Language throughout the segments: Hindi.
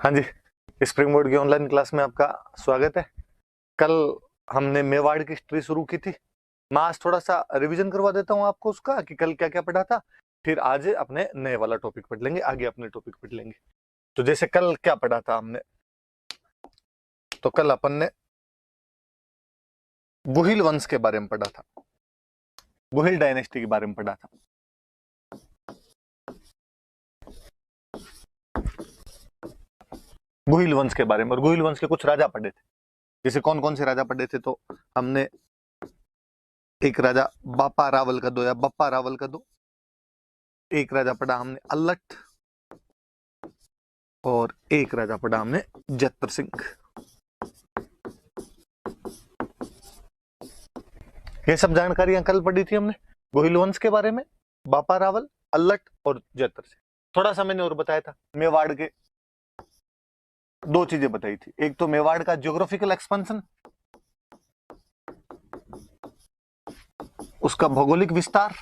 हाँ जी, स्प्रिंग बोर्ड की ऑनलाइन क्लास में आपका स्वागत है। कल हमने मेवाड़ की हिस्ट्री शुरू की थी। मैं आज थोड़ा सा रिवीजन करवा देता हूँ आपको उसका कि कल क्या क्या पढ़ा था। फिर आज अपने नए वाला टॉपिक पढ़ लेंगे, आगे अपने टॉपिक पढ़ लेंगे। तो जैसे कल क्या पढ़ा था हमने, तो कल अपन ने गुहिल वंश के बारे में पढ़ा था, गुहिल डायनेस्टी के बारे में पढ़ा था। गुहिल वंश के बारे में, और गुहिल वंश के कुछ राजा पढ़े थे। जैसे कौन कौन से राजा पढ़े थे, तो हमने एक राजा बापा रावल का दो या बप्पा रावल का दो, एक राजा पढ़ा हमने अल्लट, और एक राजा पढ़ा हमने जत्र सिंह। ये सब जानकारियां कल पढ़ी थी हमने गोहिल वंश के बारे में, बापा रावल, अल्लट और जत्र सिंह। थोड़ा सा मैंने और बताया था मेवाड़ के, दो चीजें बताई थी। एक तो मेवाड़ का ज्योग्राफिकल एक्सपेंशन, उसका भौगोलिक विस्तार,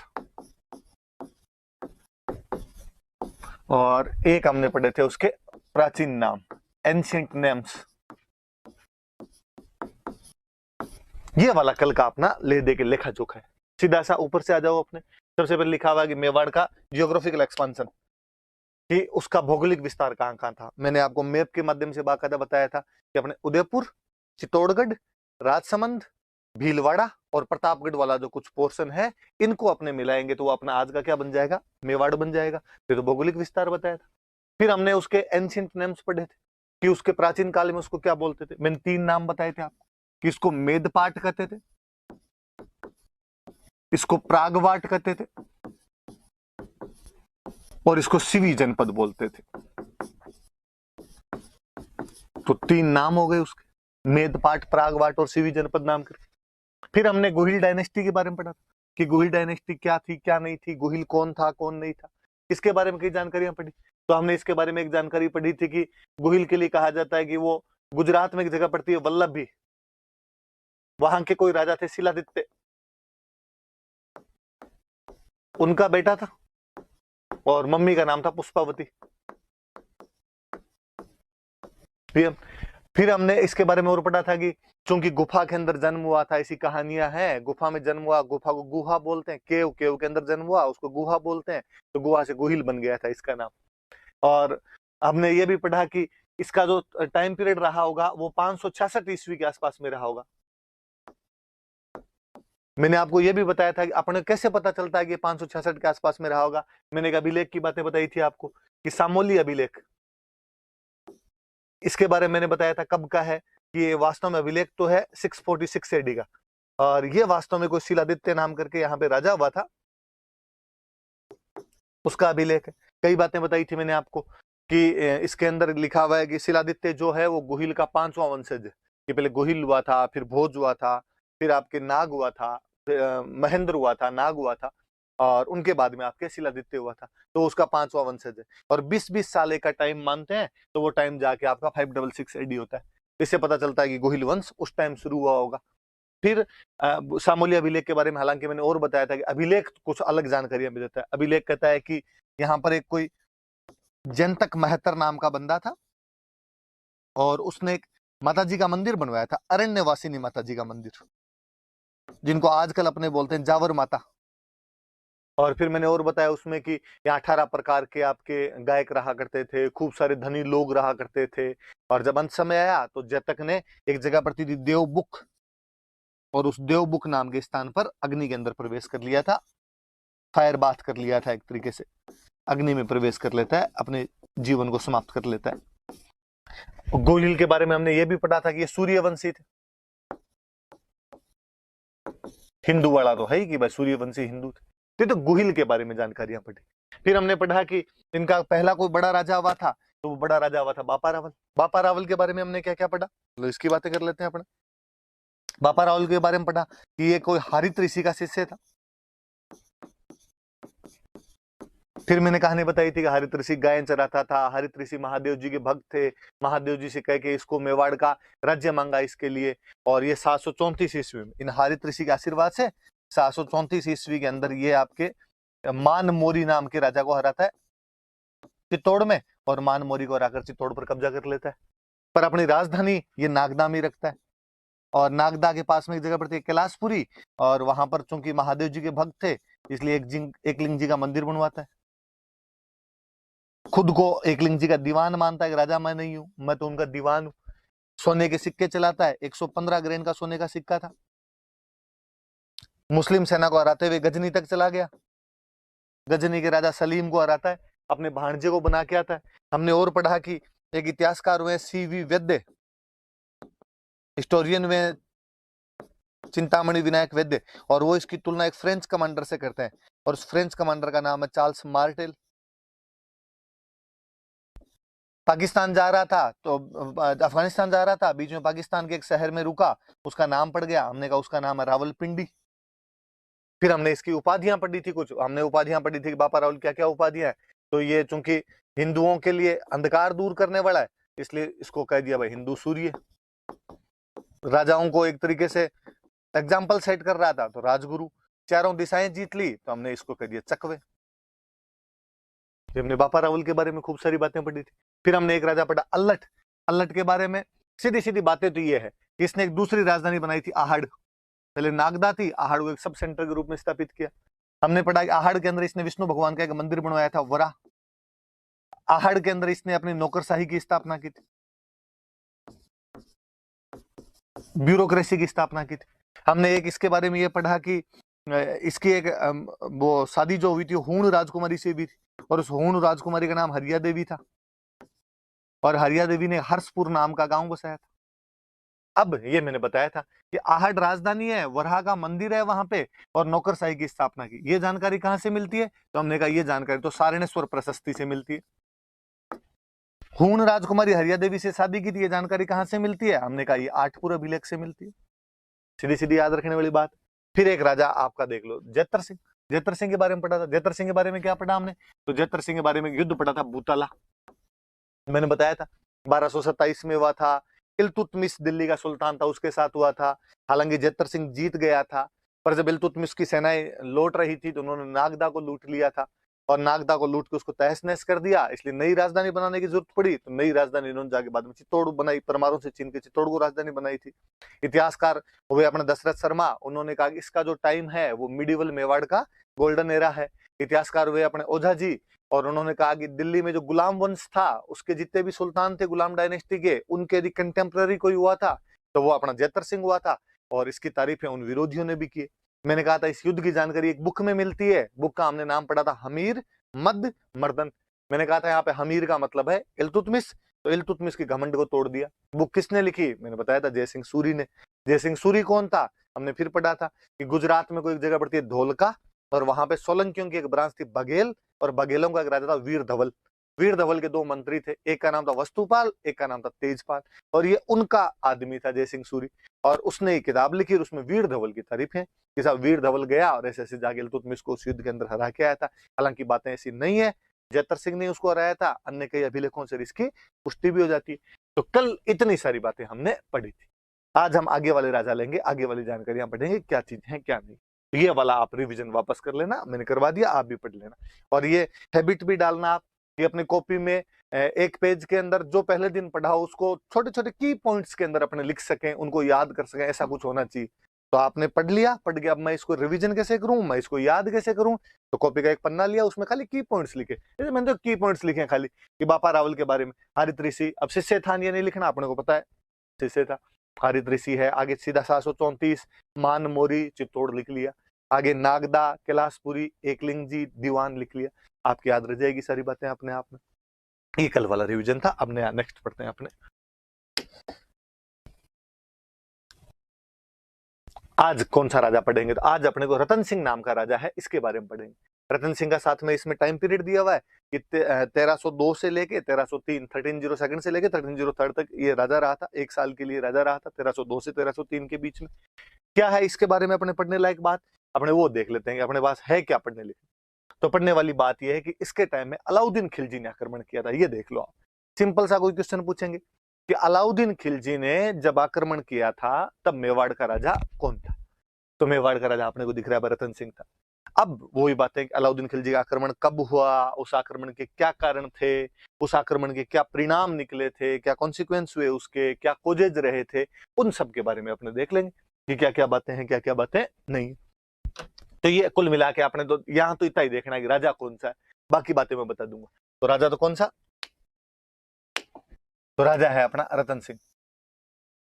और एक हमने पढ़े थे उसके प्राचीन नाम, एंशिएंट नेम्स। ये वाला कल का अपना ले दे के लेखा जोखा है। सीधा सा ऊपर से आ जाओ, अपने सबसे पहले लिखा हुआ है कि मेवाड़ का जियोग्राफिकल एक्सपेंशन, कि उसका भौगोलिक विस्तार कहां कहां था। मैंने आपको मैप के माध्यम से बाकायदा बताया था कि अपने उदयपुर, चित्तौड़गढ़, राजसमंद, भीलवाड़ा और प्रतापगढ़ वाला जो कुछ पोर्शन है, इनको अपने मिलाएंगे तो वो अपना आज का क्या बन जाएगा, मेवाड़ बन जाएगा। फिर तो भौगोलिक विस्तार बताया था। फिर हमने उसके एंशिएंट नेम्स पढ़े थे कि उसके प्राचीन काल में उसको क्या बोलते थे। मैंने 3 नाम बताए थे आपको, कि इसको मेदपाट कहते थे, इसको प्रागवाट कहते थे, और इसको सिवी जनपद बोलते थे। तो 3 नाम हो गए उसके, मेदपाट, प्रागवाट और सिवी जनपद नाम करके। फिर हमने गुहिल डायनेस्टी के बारे में पढ़ा कि गुहिल डायनेस्टी क्या थी क्या नहीं थी, गुहिल कौन था कौन नहीं था, इसके बारे में कई जानकारियां पढ़ी। तो हमने इसके बारे में एक जानकारी पढ़ी थी कि गुहिल के लिए कहा जाता है कि वो गुजरात में एक जगह पड़ती है वल्लभी, वहां के कोई राजा थे शिलादित्य, उनका बेटा था, और मम्मी का नाम था पुष्पावती। फिर हमने इसके बारे में और पढ़ा था कि चूंकि गुफा के अंदर जन्म हुआ था, ऐसी कहानियां हैं, गुफा में जन्म हुआ, गुफा को गुहा बोलते हैं, केव केव के अंदर जन्म हुआ, उसको गुहा बोलते हैं, तो गुहा से गुहिल बन गया था इसका नाम। और हमने ये भी पढ़ा कि इसका जो टाइम पीरियड रहा होगा वो 566 ईस्वी के आसपास में रहा होगा। मैंने आपको यह भी बताया था कि अपने कैसे पता चलता है कि 566 के आसपास में रहा होगा। मैंने एक अभिलेख की बातें बताई थी आपको कि सामोली अभिलेख, इसके बारे में मैंने बताया था कब का है, कि ये वास्तव में अभिलेख तो है 646 एडी का, और ये वास्तव में कोई शिलादित्य नाम करके यहाँ पे राजा हुआ था, उसका अभिलेख है। कई बातें बताई थी मैंने आपको कि इसके अंदर लिखा हुआ है कि शिलादित्य जो है वो गुहिल का 5वां वंशज है, कि पहले गुहिल हुआ था, फिर भोज हुआ था, फिर आपके नाग हुआ था, महेंद्र हुआ था, नाग हुआ था, और उनके बाद में आपके शिलादित्य हुआ था। तो उसका 5वां वंशज है, और 20-20 साल का टाइम मानते हैं, तो वो टाइम जाके आपका 566 एडी होता है। इससे पता चलता है कि गुहिल वंश उस टाइम शुरू हुआ होगा। फिर सामोली अभिलेख के बारे में हालांकि मैंने और बताया था कि अभिलेख कुछ अलग जानकारियां भी देता है। अभिलेख कहता है कि यहाँ पर एक कोई जयंतक महतर नाम का बंदा था, और उसने एक माता जी का मंदिर बनवाया था, अरण्यवासिनी माता जी का मंदिर, जिनको आजकल अपने बोलते हैं जावर माता। और फिर मैंने और बताया उसमें कि यहाँ 18 प्रकार के आपके गायक रहा करते थे, खूब सारे धनी लोग रहा करते थे। और जब अंत समय आया तो जयतक ने एक जगह पड़ती थी देवबुक, और उस देवबुक नाम के स्थान पर अग्नि के अंदर प्रवेश कर लिया था, फायर बाथ कर लिया था, एक तरीके से अग्नि में प्रवेश कर लेता है, अपने जीवन को समाप्त कर लेता है। गोहिल के बारे में हमने ये भी पढ़ा था कि ये सूर्यवंशी थे। हिंदू वाला तो है ही कि भाई सूर्यवंशी हिंदू थे, तो गुहिल के बारे में जानकारियां पढ़ी। फिर हमने पढ़ा कि इनका पहला कोई बड़ा राजा हुआ था, तो वो बड़ा राजा हुआ था बापा रावल। बापा रावल के बारे में हमने क्या क्या पढ़ा, तो इसकी बातें कर लेते हैं अपने। बापा रावल के बारे में पढ़ा कि ये कोई हरित ऋषि का शिष्य था। फिर मैंने कहानी बताई थी कि हरित ऋषि गायन चराता था, हरित ऋषि महादेव जी के भक्त थे, महादेव जी से कह के इसको मेवाड़ का राज्य मांगा इसके लिए। और ये 734 ईस्वी में इन हरित ऋषि के आशीर्वाद से 734 ईस्वी के अंदर ये आपके मान मोरी नाम के राजा को हराता है चित्तौड़ में, और मानमोरी को हराकर चित्तौड़ पर कब्जा कर लेता है, पर अपनी राजधानी ये नागदा में रखता है। और नागदा के पास में एक जगह पड़ती है कैलाशपुरी, और वहां पर चूंकि महादेव जी के भक्त थे इसलिए एकलिंग जी का मंदिर बनवाता है। खुद को एकलिंग जी का दीवान मानता है कि राजा मैं नहीं हूं, मैं तो उनका दीवान हूं। सोने के सिक्के चलाता है, 115 ग्रेन का सोने का सिक्का था। मुस्लिम सेना को हराते हुए गजनी तक चला गया, गजनी के राजा सलीम को हराता है, अपने भांजे को बना के आता है। हमने और पढ़ा कि एक इतिहासकार हुए CV वैद्य, हिस्टोरियन में चिंतामणि विनायक वैद्य, और वो इसकी तुलना एक फ्रेंच कमांडर से करते हैं, और उस फ्रेंच कमांडर का नाम है चार्ल्स मार्टेल। पाकिस्तान जा रहा था तो अफगानिस्तान जा रहा था, बीच में पाकिस्तान के एक शहर में रुका, उसका नाम पड़ गया, हमने कहा उसका नाम है रावलपिंडी। फिर हमने इसकी उपाधियां पढ़ी थी, कुछ हमने उपाधियां पढ़ी थी कि बापा रावल क्या क्या उपाधियां हैं। तो ये चूंकि हिंदुओं के लिए अंधकार दूर करने वाला है इसलिए इसको कह दिया भाई हिंदू सूर्य। राजाओं को एक तरीके से एग्जाम्पल सेट कर रहा था तो राजगुरु। चारों दिशाएं जीत ली तो हमने इसको कह दिया चकवे। हमने बापा रावल के बारे में खूब सारी बातें पढ़ी थी। फिर हमने एक राजा पढ़ा अल्लट। अल्लट के बारे में सीधी सीधी बातें तो ये है कि इसने एक दूसरी राजधानी बनाई थी आहड़। पहले नागदा थी, आहड़ को एक सब सेंटर के रूप में स्थापित किया। हमने पढ़ा कि आहड़ के अंदर इसने विष्णु भगवान का एक मंदिर बनवाया था वरा। आहड़ के अंदर इसने अपनी नौकरशाही की स्थापना की थी, ब्यूरोक्रेसी की स्थापना की थी। हमने एक इसके बारे में ये पढ़ा कि इसकी एक वो शादी जो हुई थी हूण राजकुमारी से भी थी, और उस हूण राजकुमारी का नाम हरिया देवी था, और हरिया देवी ने हर्षपुर नाम का गांव बसाया था। अब ये मैंने बताया था कि आहड़ राजधानी है, वरहा का मंदिर है वहां पे, और नौकरशाही की स्थापना की। ये जानकारी कहां से मिलती है? तो हमने कहा ये जानकारी तो सारणेश्वर प्रशस्ति से मिलती है। हूण राजकुमारी हरिया देवी से शादी की थी, ये जानकारी कहां से मिलती है? हमने कहा ये आठपुर अभिलेख से मिलती है। सीधी सीधी याद रखने वाली बात। फिर एक राजा आपका देख लो जैतर सिंह। जैतर सिंह के बारे में पढ़ा था। जैतर सिंह के बारे में क्या पढ़ा हमने? तो जैतर सिंह के बारे में युद्ध पढ़ा था बूताला, मैंने बताया था 1227 में हुआ था। इल्तुतमिश दिल्ली का सुल्तान था, उसके साथ हुआ था। हालांकि जैतर सिंह जीत गया था, पर जब इल्तुतमिश की सेनाएं लौट रही थी तो उन्होंने नागदा को लूट लिया था, और नागदा को लूट के उसको तहस नहस कर दिया। इसलिए नई राजधानी बनाने की जरूरत पड़ी, तो नई राजधानी इन्होंने जाके बाद में चित्तौड़ बनाई। परमारों से छीन के चित्तौड़ को राजधानी बनाई थी। इतिहासकार हुए अपने दशरथ शर्मा, उन्होंने कहा कि इसका जो टाइम है वो मिडिवल मेवाड़ का गोल्डन एरा है। इतिहासकार हुए अपने ओझा जी, और उन्होंने कहा कि दिल्ली में जो गुलाम वंश था उसके जितने भी सुल्तान थे गुलाम डायनेस्टी के, उनके यदि कंटेम्प्रेरी कोई हुआ था तो वो अपना जैतर सिंह हुआ था, और इसकी तारीफें उन विरोधियों ने भी की। मैंने कहा था इस युद्ध की जानकारी एक बुक में मिलती है, बुक का हमने नाम पढ़ा था हमीर मद मर्दन। मैंने कहा था यहाँ पे हमीर का मतलब है इल्तुतमिश, तो इल्तुतमिश की घमंड को तोड़ दिया। बुक किसने लिखी? मैंने बताया था जयसिंह सूरी ने। जयसिंह सूरी कौन था? हमने फिर पढ़ा था कि गुजरात में कोई एक जगह पड़ती है धोलका, और वहां पे सोलंकियों की एक ब्रांच थी बघेल, और बघेलों का एक राजा था वीर धवल। वीर धवल के दो मंत्री थे, एक का नाम था वस्तुपाल, एक का नाम था तेजपाल, और ये उनका आदमी था जयसिंह सूरी। और उसने एक किताब लिखी और उसमें वीर धवल की तारीफ है कि साहब वीर धवल गया और ऐसे ऐसे जाके इल्तुतमिश को उस युद्ध के अंदर हरा के आया था। हालांकि बातें ऐसी नहीं है, जैतर सिंह ने उसको हराया था, अन्य कई अभिलेखों से इसकी पुष्टि भी हो जाती है। तो कल इतनी सारी बातें हमने पढ़ी थी। आज हम आगे वाले राजा लेंगे, आगे वाली जानकारियां पढ़ेंगे, क्या चीज है क्या नहीं। ये वाला आप रिवीजन वापस कर लेना, मैंने करवा दिया, आप भी पढ़ लेना। और ये हैबिट भी डालना आप, ये अपने कॉपी में एक पेज के अंदर जो पहले दिन पढ़ा हो उसको छोटे छोटे की पॉइंट्स के अंदर अपने लिख सकें, उनको याद कर सकें, ऐसा कुछ होना चाहिए। तो आपने पढ़ लिया, पढ़ गया, अब मैं इसको रिवीजन कैसे करूं, मैं इसको याद कैसे करूं? तो कॉपी का एक पन्ना लिया, उसमें खाली की पॉइंट्स लिखे। मैंने तो की पॉइंट्स लिखे खाली कि बापा रावल के बारे में, हरित ऋषि। अब शिष्य था ये नहीं लिखना, अपने को पता है शिष्य था, हरित ऋषि है। आगे सीधा 734 मान मोरी चित्तौड़ लिख लिया, आगे नागदा कैलाशपुरी एकलिंग जी दीवान लिख लिया। आपकी याद रह जाएगी सारी बातें अपने आप में। ये कल वाला रिवीजन था। अब नया नेक्स्ट पढ़ते हैं अपने। आज कौन सा राजा पढ़ेंगे? तो आज अपने को रतन सिंह नाम का राजा है, इसके बारे में पढ़ेंगे। रतन सिंह का साथ में इसमें टाइम पीरियड दिया हुआ है कि 1302 से लेके 1303, 1302 से लेके 1303 तक ये राजा रहा था। एक साल के लिए राजा रहा था, 1302 से 1303 के बीच में। क्या है इसके बारे में अपने पढ़ने लायक बात, अपने वो देख लेते हैं कि अपने पास है क्या पढ़ने लिखने। तो पढ़ने वाली बात यह है कि इसके टाइम में अलाउद्दीन खिलजी ने आक्रमण किया था। ये देख लो आप, सिंपल सा कोई क्वेश्चन पूछेंगे कि अलाउद्दीन खिलजी ने जब आक्रमण किया था तब मेवाड़ का राजा कौन था? तो मेवाड़ का राजा अपने को दिख रहा है रतन सिंह था। अब वही बात है कि अलाउद्दीन खिलजी का आक्रमण कब हुआ, उस आक्रमण के क्या कारण थे, उस आक्रमण के क्या परिणाम निकले थे, क्या कॉन्सिक्वेंस हुए उसके, क्या कोजेज रहे थे, उन सब के बारे में अपने देख लेंगे कि क्या क्या बातें हैं, क्या क्या बातें नहीं। तो ये कुल मिला के आपने तो यहाँ तो इतना ही देखना है कि राजा कौन सा है, बाकी बातें मैं बता दूंगा। तो राजा तो कौन सा, तो राजा है अपना रतन सिंह।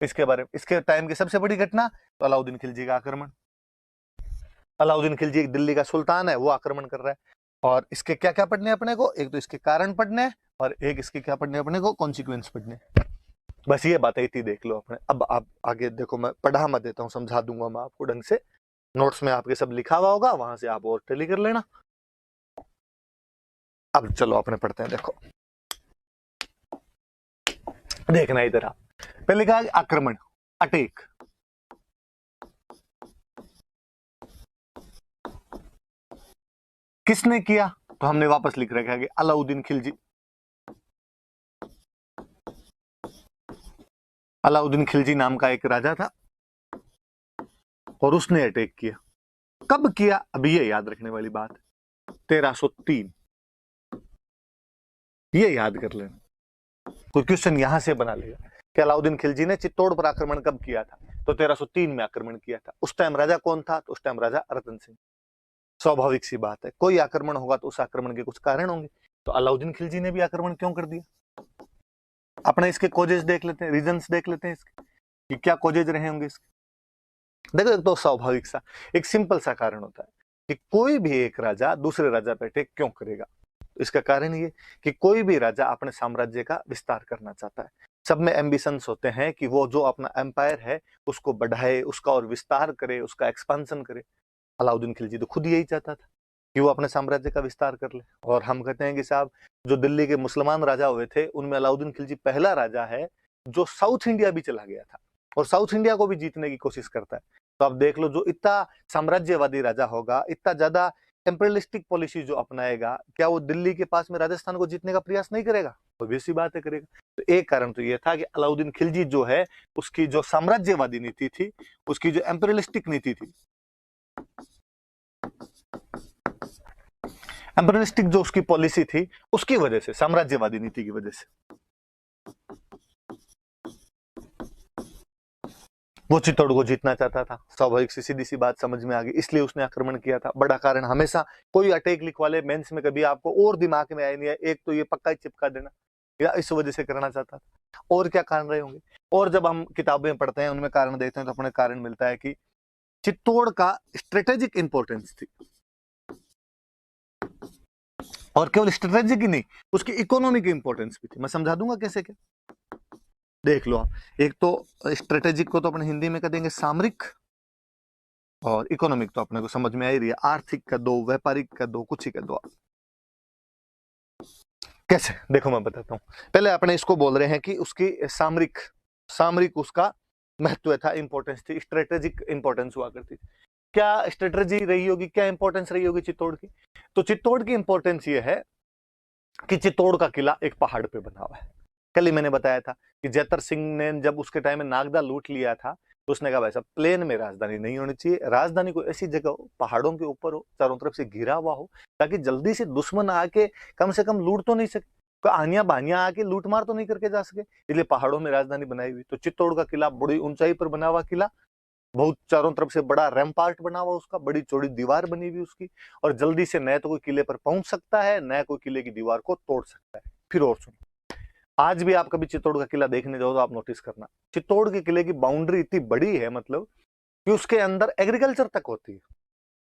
इसके बारे में, इसके टाइम की सबसे बड़ी घटना तो अलाउद्दीन खिलजी का आक्रमण। अलाउद्दीन खिलजी एक दिल्ली का सुल्तान है, वो आक्रमण कर रहा है। और इसके क्या क्या पढ़ने अपने को, एक तो इसके कारण पढ़ने हैं और एक इसके क्या पढ़ने अपने को, कॉन्सिक्वेंस पढ़ने। बस ये बातें इतनी देख लो अपने। अब आप आगे देखो, मैं पढ़ा मत देता हूँ, समझा दूंगा मैं आपको ढंग से। नोट्स में आपके सब लिखा हुआ होगा, वहां से आप और टैली कर लेना। अब चलो अपने पढ़ते हैं। देखो देखना इधर आप, पहले कहा आक्रमण, अटैक। किसने किया, तो हमने वापस लिख रखा है कि अलाउद्दीन खिलजी। अलाउद्दीन खिलजी नाम का एक राजा था और उसने अटैक किया। कब किया, अभी ये याद रखने वाली बात है, 1303। ये याद कर लेना, कोई क्वेश्चन यहां से बना लेगा कि अलाउद्दीन खिलजी ने चित्तौड़ पर आक्रमण कब किया था, तो 1303 में आक्रमण किया था। उस टाइम राजा कौन था, तो उस टाइम राजा रतन सिंह। स्वाभाविक सी बात है, कोई आक्रमण होगा तो उस आक्रमण के कुछ कारण होंगे। तो अलाउद्दीन खिलजी ने भी आक्रमण क्यों कर दिया, अपने इसके कोजेज देख लेते हैं, रीजंस देख लेते हैं इसके कि क्या कोजेज रहे होंगे इसके। देखो एक तो स्वाभाविक सा, एक सिंपल सा कारण होता है कि कोई भी एक राजा दूसरे राजा पे अटैक क्यों करेगा। इसका कारण ये कि कोई भी राजा अपने साम्राज्य का विस्तार करना चाहता है। सब में एम्बिशंस होते हैं कि वो जो अपना एम्पायर है उसको बढ़ाए, उसका और विस्तार करे, उसका एक्सपांशन करे। अलाउद्दीन खिलजी तो खुद यही चाहता था कि वो अपने साम्राज्य का विस्तार कर ले। और हम कहते हैं कि साहब, जो दिल्ली के मुसलमान राजा हुए थे उनमें अलाउद्दीन खिलजी पहला राजा है जो साउथ इंडिया भी चला गया था और साउथ इंडिया को भी जीतने की कोशिश करता है। तो आप देख लो, जो इतना साम्राज्यवादी राजा होगा, इतना ज्यादा एम्पेरियलिस्टिक पॉलिसी जो अपनाएगा, क्या वो दिल्ली के पास में राजस्थान को जीतने का प्रयास नहीं करेगा, obvious सी बात है करेगा। तो एक कारण तो ये था कि अलाउद्दीन खिलजी जो है, उसकी जो साम्राज्यवादी नीति थी, उसकी जो एम्पेरियलिस्टिक नीति थी, एम्पेरियलिस्टिक जो उसकी पॉलिसी थी, उसकी वजह से, साम्राज्यवादी नीति की वजह से वो चित्तौड़ को जीतना चाहता था। स्वाभाविक सी सीधी सी बात समझ में आ गई, इसलिए उसने आक्रमण किया था। बड़ा कारण हमेशा कोई अटैक लिखवा ले मेंस में, कभी आपको और दिमाग में आया नहीं है, एक तो ये पक्का ही चिपका देना, या इस वजह से करना चाहता था। और क्या कारण रहे होंगे, और जब हम किताबें पढ़ते हैं उनमें कारण देखते हैं तो अपने कारण मिलता है कि चित्तौड़ का स्ट्रेटेजिक इंपॉर्टेंस थी। और केवल स्ट्रेटेजिक ही नहीं, उसकी इकोनॉमिक इंपॉर्टेंस भी थी। मैं समझा दूंगा कैसे क्या, देख लो आप। एक तो स्ट्रेटेजिक को तो अपने हिंदी में कह देंगे सामरिक, और इकोनॉमिक तो अपने को समझ में आ ही रही है, आर्थिक का दो, व्यापारिक का दो, कुछ ही का दो। कैसे, देखो मैं बताता हूँ। पहले अपने इसको बोल रहे हैं कि उसकी सामरिक, सामरिक उसका महत्व था, इंपॉर्टेंस थी, स्ट्रेटेजिक इंपॉर्टेंस हुआ करती थी। क्या स्ट्रेटेजी रही होगी, क्या इंपॉर्टेंस रही होगी चित्तौड़ की, तो चित्तौड़ की इंपॉर्टेंस ये है कि चित्तौड़ का किला एक पहाड़ पे बना हुआ है। कल ही मैंने बताया था कि जैतर सिंह ने जब उसके टाइम में नागदा लूट लिया था, तो उसने कहा भाई साहब, प्लेन में राजधानी नहीं होनी चाहिए, राजधानी कोई ऐसी जगह हो, पहाड़ों के ऊपर हो, चारों तरफ से घिरा हुआ हो, ताकि जल्दी से दुश्मन आके कम से कम लूट तो नहीं सके, कोई आनिया बानिया आके लूट मार तो नहीं करके जा सके, इसलिए पहाड़ों में राजधानी बनाई हुई। तो चित्तौड़ का किला बड़ी ऊंचाई पर बना हुआ किला, बहुत चारों तरफ से बड़ा रैम्पार्ट बना हुआ उसका, बड़ी चौड़ी दीवार बनी हुई उसकी, और जल्दी से न तो कोई किले पर पहुंच सकता है, न कोई किले की दीवार को तोड़ सकता है। फिर और सुनो, आज भी आप कभी चित्तौड़ का किला देखने जाओ तो आप नोटिस करना, चित्तौड़ के किले की बाउंड्री इतनी बड़ी है, मतलब कि उसके अंदर एग्रीकल्चर तक होती है,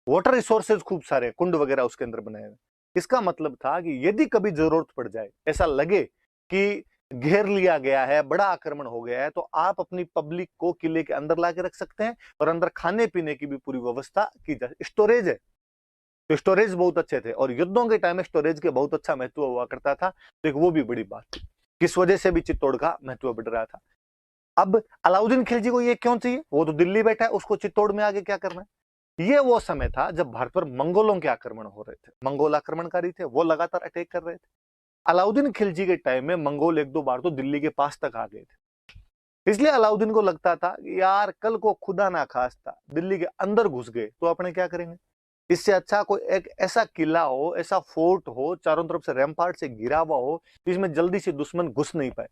वाटर रिसोर्सेज खूब सारे, कुंड वगैरह उसके अंदर बनाए हुए। इसका मतलब था कि यदि कभी जरूरत पड़ जाए, ऐसा लगे कि घेर लिया गया है, बड़ा आक्रमण हो गया है, तो आप अपनी पब्लिक को किले के अंदर ला के रख सकते हैं, और अंदर खाने पीने की भी पूरी व्यवस्था की जाए। स्टोरेज है, तो स्टोरेज बहुत अच्छे थे, और युद्धों के टाइम में स्टोरेज के बहुत अच्छा महत्व हुआ करता था। तो एक वो भी बड़ी बात थी, किस वजह से भी चित्तौड़ का महत्व बढ़ रहा था। अब अलाउद्दीन खिलजी को ये क्यों चाहिए, वो तो दिल्ली बैठा है, उसको चित्तौड़ में आगे क्या करना है। ये वो समय था जब भारत पर मंगोलों के आक्रमण हो रहे थे, मंगोल आक्रमणकारी थे, वो लगातार अटैक कर रहे थे। अलाउद्दीन खिलजी के टाइम में मंगोल एक दो बार तो दिल्ली के पास तक आ गए थे, इसलिए अलाउद्दीन को लगता था यार, कल को खुदा ना खास्ता दिल्ली के अंदर घुस गए तो अपने क्या करेंगे। इससे अच्छा कोई एक ऐसा किला हो, ऐसा फोर्ट हो, चारों तरफ से रैम्पार्ट से घिरा हुआ हो, जिसमें जल्दी से दुश्मन घुस नहीं पाए।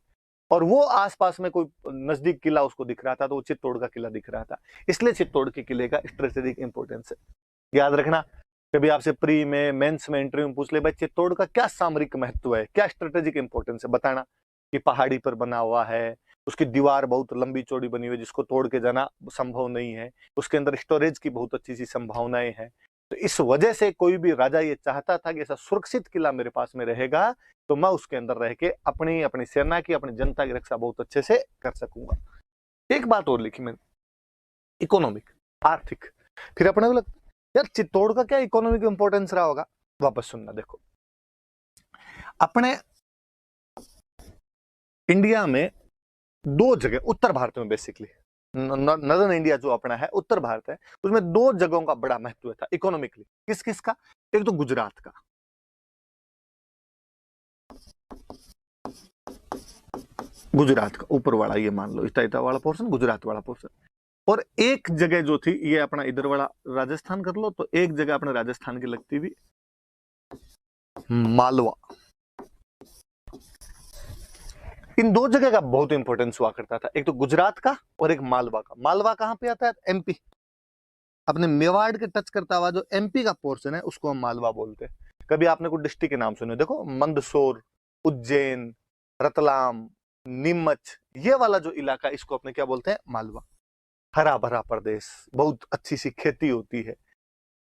और वो आसपास में कोई नजदीक किला उसको दिख रहा था, तो वो चित्तौड़ का किला दिख रहा था। इसलिए चित्तौड़ के किले का स्ट्रेटेजिक इंपोर्टेंस है। याद रखना, कभी आपसे प्री में, मेंस में, इंटरव्यू में पूछ ले, भाई चित्तौड़ का क्या सामरिक महत्व है, क्या स्ट्रेटेजिक इंपोर्टेंस है, बताना। कि पहाड़ी पर बना हुआ है, उसकी दीवार बहुत लंबी चौड़ी बनी हुई है, जिसको तोड़ के जाना संभव नहीं है, उसके अंदर स्टोरेज की बहुत अच्छी सी संभावनाएं हैं। तो इस वजह से कोई भी राजा ये चाहता था कि ऐसा सुरक्षित किला मेरे पास में रहेगा, तो मैं उसके अंदर रह के अपनी अपनी सेना की, अपनी जनता की रक्षा बहुत अच्छे से कर सकूंगा। एक बात और लिखी मैंने, इकोनॉमिक, आर्थिक। फिर अपने को लगता यार चित्तौड़ का क्या इकोनॉमिक इंपोर्टेंस रहा होगा, वापस सुनना। देखो, अपने इंडिया में दो जगह, उत्तर भारत में बेसिकली, नॉर्दर्न इंडिया जो अपना है, उत्तर भारत है, उसमें दो जगहों का बड़ा महत्व था इकोनॉमिकली। किस किस का? एक तो गुजरात का, गुजरात का ऊपर वाला, ये मान लो इतना वाला पोर्शन, गुजरात वाला पोर्शन। और एक जगह जो थी, ये अपना इधर वाला राजस्थान कर लो, तो एक जगह अपने राजस्थान की लगती भी मालवा। इन दो जगह का बहुत इंपॉर्टेंस हुआ करता था, एक तो गुजरात का और एक मालवा का। मालवा कहां पे आता है? एमपी, अपने मेवाड़ के टच करता हुआ जो एमपी का पोर्शन है, उसको हम मालवा बोलते हैं। कभी आपने कोई डिस्ट्रिक्ट के नाम सुने? देखो, मंदसौर, उज्जैन, रतलाम, नीमच, ये वाला जो इलाका, इसको अपने क्या बोलते हैं? मालवा। हरा भरा प्रदेश, बहुत अच्छी सी खेती होती है।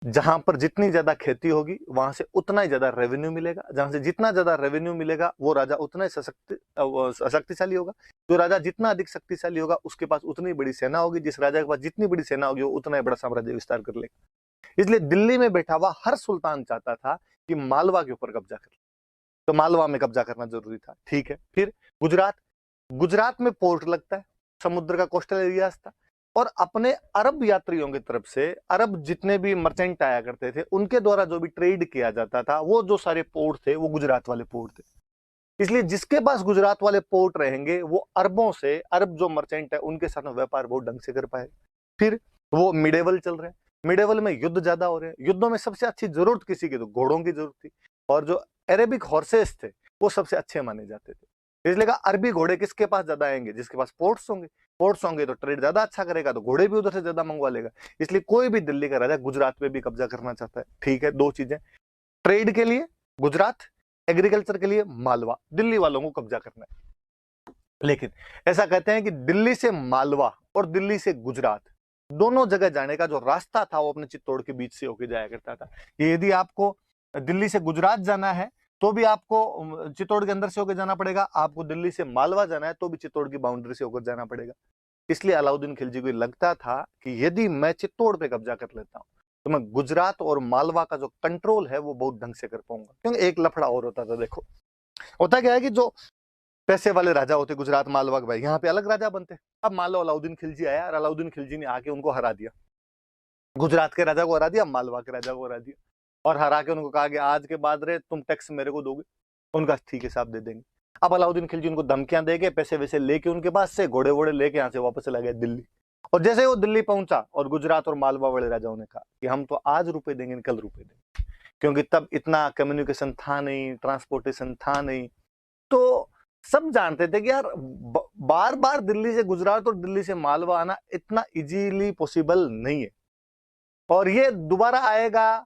जहां पर जितनी ज्यादा खेती होगी, वहां से उतना ही ज्यादा रेवेन्यू मिलेगा। जहां से जितना ज्यादा रेवेन्यू मिलेगा, वो राजा उतना ही शक्तिशाली होगा। जो राजा जितना अधिक शक्तिशाली होगा, उसके पास उतनी बड़ी सेना होगी। जिस राजा के पास जितनी बड़ी सेना होगी, वो उतना ही बड़ा साम्राज्य विस्तार कर लेगा। इसलिए दिल्ली में बैठा हुआ हर सुल्तान चाहता था कि मालवा के ऊपर कब्जा कर ले, तो मालवा में कब्जा करना जरूरी था। ठीक है, फिर गुजरात। गुजरात में पोर्ट लगता है, समुद्र का कोस्टल एरिया था। और अपने अरब यात्रियों की तरफ से, अरब जितने भी मर्चेंट आया करते थे, उनके द्वारा जो भी ट्रेड किया जाता था, वो जो सारे पोर्ट थे, वो गुजरात वाले पोर्ट थे। इसलिए जिसके पास गुजरात वाले पोर्ट रहेंगे, वो अरबों से, अरब जो मर्चेंट है, उनके साथ में व्यापार बहुत ढंग से कर पाए। फिर वो मिडेवल चल रहे हैं, मिडेवल में युद्ध ज्यादा हो रहे हैं। युद्धों में सबसे अच्छी जरूरत किसी की? तो घोड़ों की जरूरत थी, और जो अरेबिक हॉर्सेस थे, वो सबसे अच्छे माने जाते थे। इसलिए अरबी घोड़े किसके पास ज्यादा आएंगे? जिसके पास पोर्ट्स होंगे। पोर्ट्स होंगे तो ट्रेड ज्यादा अच्छा करेगा, तो घोड़े भी उधर से ज्यादा मंगवा लेगा। इसलिए कोई भी दिल्ली का राजा गुजरात पे भी कब्जा करना चाहता है। ठीक है, दो चीजें, ट्रेड के लिए गुजरात, एग्रीकल्चर के लिए मालवा। दिल्ली वालों को कब्जा करना है। लेकिन ऐसा कहते हैं कि दिल्ली से मालवा और दिल्ली से गुजरात, दोनों जगह जाने का जो रास्ता था, वो अपने चित्तौड़ के बीच से होकर जाया करता था। यदि आपको दिल्ली से गुजरात जाना है, तो भी आपको चित्तौड़ के अंदर से होकर जाना पड़ेगा। आपको दिल्ली से मालवा जाना है, तो भी चित्तौड़ की बाउंड्री से होकर जाना पड़ेगा। इसलिए अलाउद्दीन खिलजी को लगता था कि यदि मैं चित्तौड़ पे कब्जा कर लेता हूं, तो मैं गुजरात और मालवा का जो कंट्रोल है, वो बहुत ढंग से कर पाऊंगा। क्योंकि एक लफड़ा और होता था। देखो, होता क्या है कि जो पैसे वाले राजा होते गुजरात मालवा के, भाई यहाँ पे अलग राजा बनते। अब मान लो अलाउद्दीन खिलजी आया, और अलाउद्दीन खिलजी ने आके उनको हरा दिया, गुजरात के राजा को हरा दिया, मालवा के राजा को हरा दिया, और हरा के उनको कहा कि आज के बाद रे तुम टैक्स मेरे को दोगे। उनका ठीक हिसाब दे देंगे। अब अलाउद्दीन खिलजी उनको धमकियां देके, पैसे वैसे लेके उनके पास से, घोड़े वोड़े लेके यहाँ से वापस चला गया दिल्ली। और जैसे वो दिल्ली पहुंचा, और गुजरात और मालवा वाले राजाओं ने कहा कि हम तो आज रुपए देंगे, कल रुपए देंगे, क्योंकि तब इतना कम्युनिकेशन था नहीं, ट्रांसपोर्टेशन था नहीं। तो सब जानते थे कि यार बार बार दिल्ली से गुजरात और दिल्ली से मालवा आना इतना इजीली पॉसिबल नहीं है, और ये दोबारा आएगा,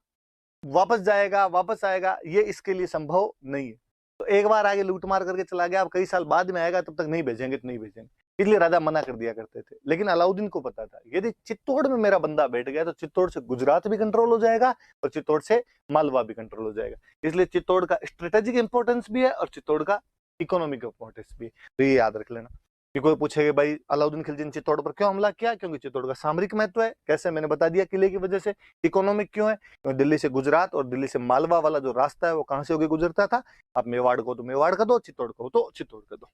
वापस जाएगा, वापस आएगा, ये इसके लिए संभव नहीं है। तो एक बार आगे लूट मार करके चला गया, अब कई साल बाद में आएगा, तब तक नहीं भेजेंगे तो नहीं भेजेंगे। इसलिए राजा मना कर दिया करते थे। लेकिन अलाउद्दीन को पता था, यदि चित्तौड़ में मेरा बंदा बैठ गया, तो चित्तौड़ से गुजरात भी कंट्रोल हो जाएगा, और चित्तौड़ से मालवा भी कंट्रोल हो जाएगा। इसलिए चित्तौड़ का स्ट्रेटेजिक इंपॉर्टेंस भी है, और चित्तौड़ का इकोनॉमिक इंपॉर्टेंस भी है। तो ये याद रख लेना कि कोई पूछेगा भाई अलाउद्दीन खिलजी ने चित्तौड़ पर क्यों हमला किया? क्योंकि चित्तौड़ का सामरिक महत्व है। कैसे? मैंने बता दिया, किले की वजह से। इकोनॉमिक क्यों है? क्योंकि दिल्ली से गुजरात और दिल्ली से मालवा वाला जो रास्ता है, वो कहां से होकर गुजरता था? आप मेवाड़ को तो मेवाड़ का दो, चित्तौड़ को तो चित्तौड़ का दो।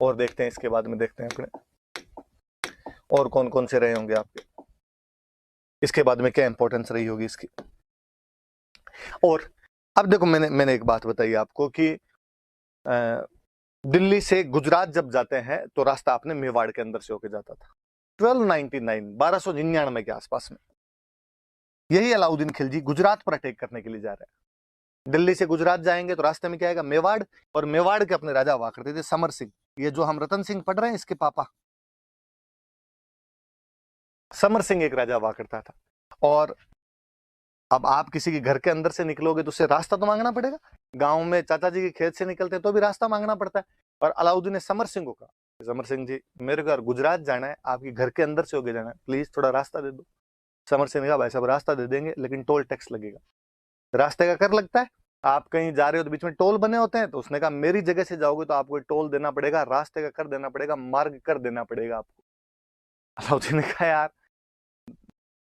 और देखते हैं इसके बाद में, देखते हैं अपने और कौन कौन से रहे होंगे आपके, इसके बाद में क्या इंपॉर्टेंस रही होगी इसकी। और अब देखो, मैंने एक बात बताई आपको कि दिल्ली से गुजरात जब जाते हैं, तो रास्ता अपने मेवाड़ के अंदर से होकर जाता था। 1299 के आसपास में यही अलाउद्दीन खिलजी गुजरात पर अटैक करने के लिए जा रहा है। दिल्ली से गुजरात जाएंगे तो रास्ते में क्या आएगा, मेवाड़, और मेवाड़ के अपने राजा हुआ करते थे समर सिंह। ये जो हम रतन सिंह पढ़ रहे हैं इसके पापा समर सिंह एक राजा हुआ करता था। और अब आप किसी के घर के अंदर से निकलोगे तो उससे रास्ता तो मांगना पड़ेगा। गांव में चाचा जी के खेत से निकलते तो भी रास्ता मांगना पड़ता है। और अलाउद्दीन ने समर सिंह को कहा, समर सिंह जी मेरे को गुजरात जाना है, आपके घर के अंदर से होके जाना है, प्लीज थोड़ा रास्ता दे दो। समर सिंह ने कहा भाई साहब रास्ता दे देंगे लेकिन टोल टैक्स लगेगा। रास्ते का कर लगता है, आप कहीं जा रहे हो तो बीच में टोल बने होते हैं, तो उसने कहा मेरी जगह से जाओगे तो आपको टोल देना पड़ेगा, रास्ते का कर देना पड़ेगा, मार्ग कर देना पड़ेगा आपको। अलाउद्दीन ने कहा यार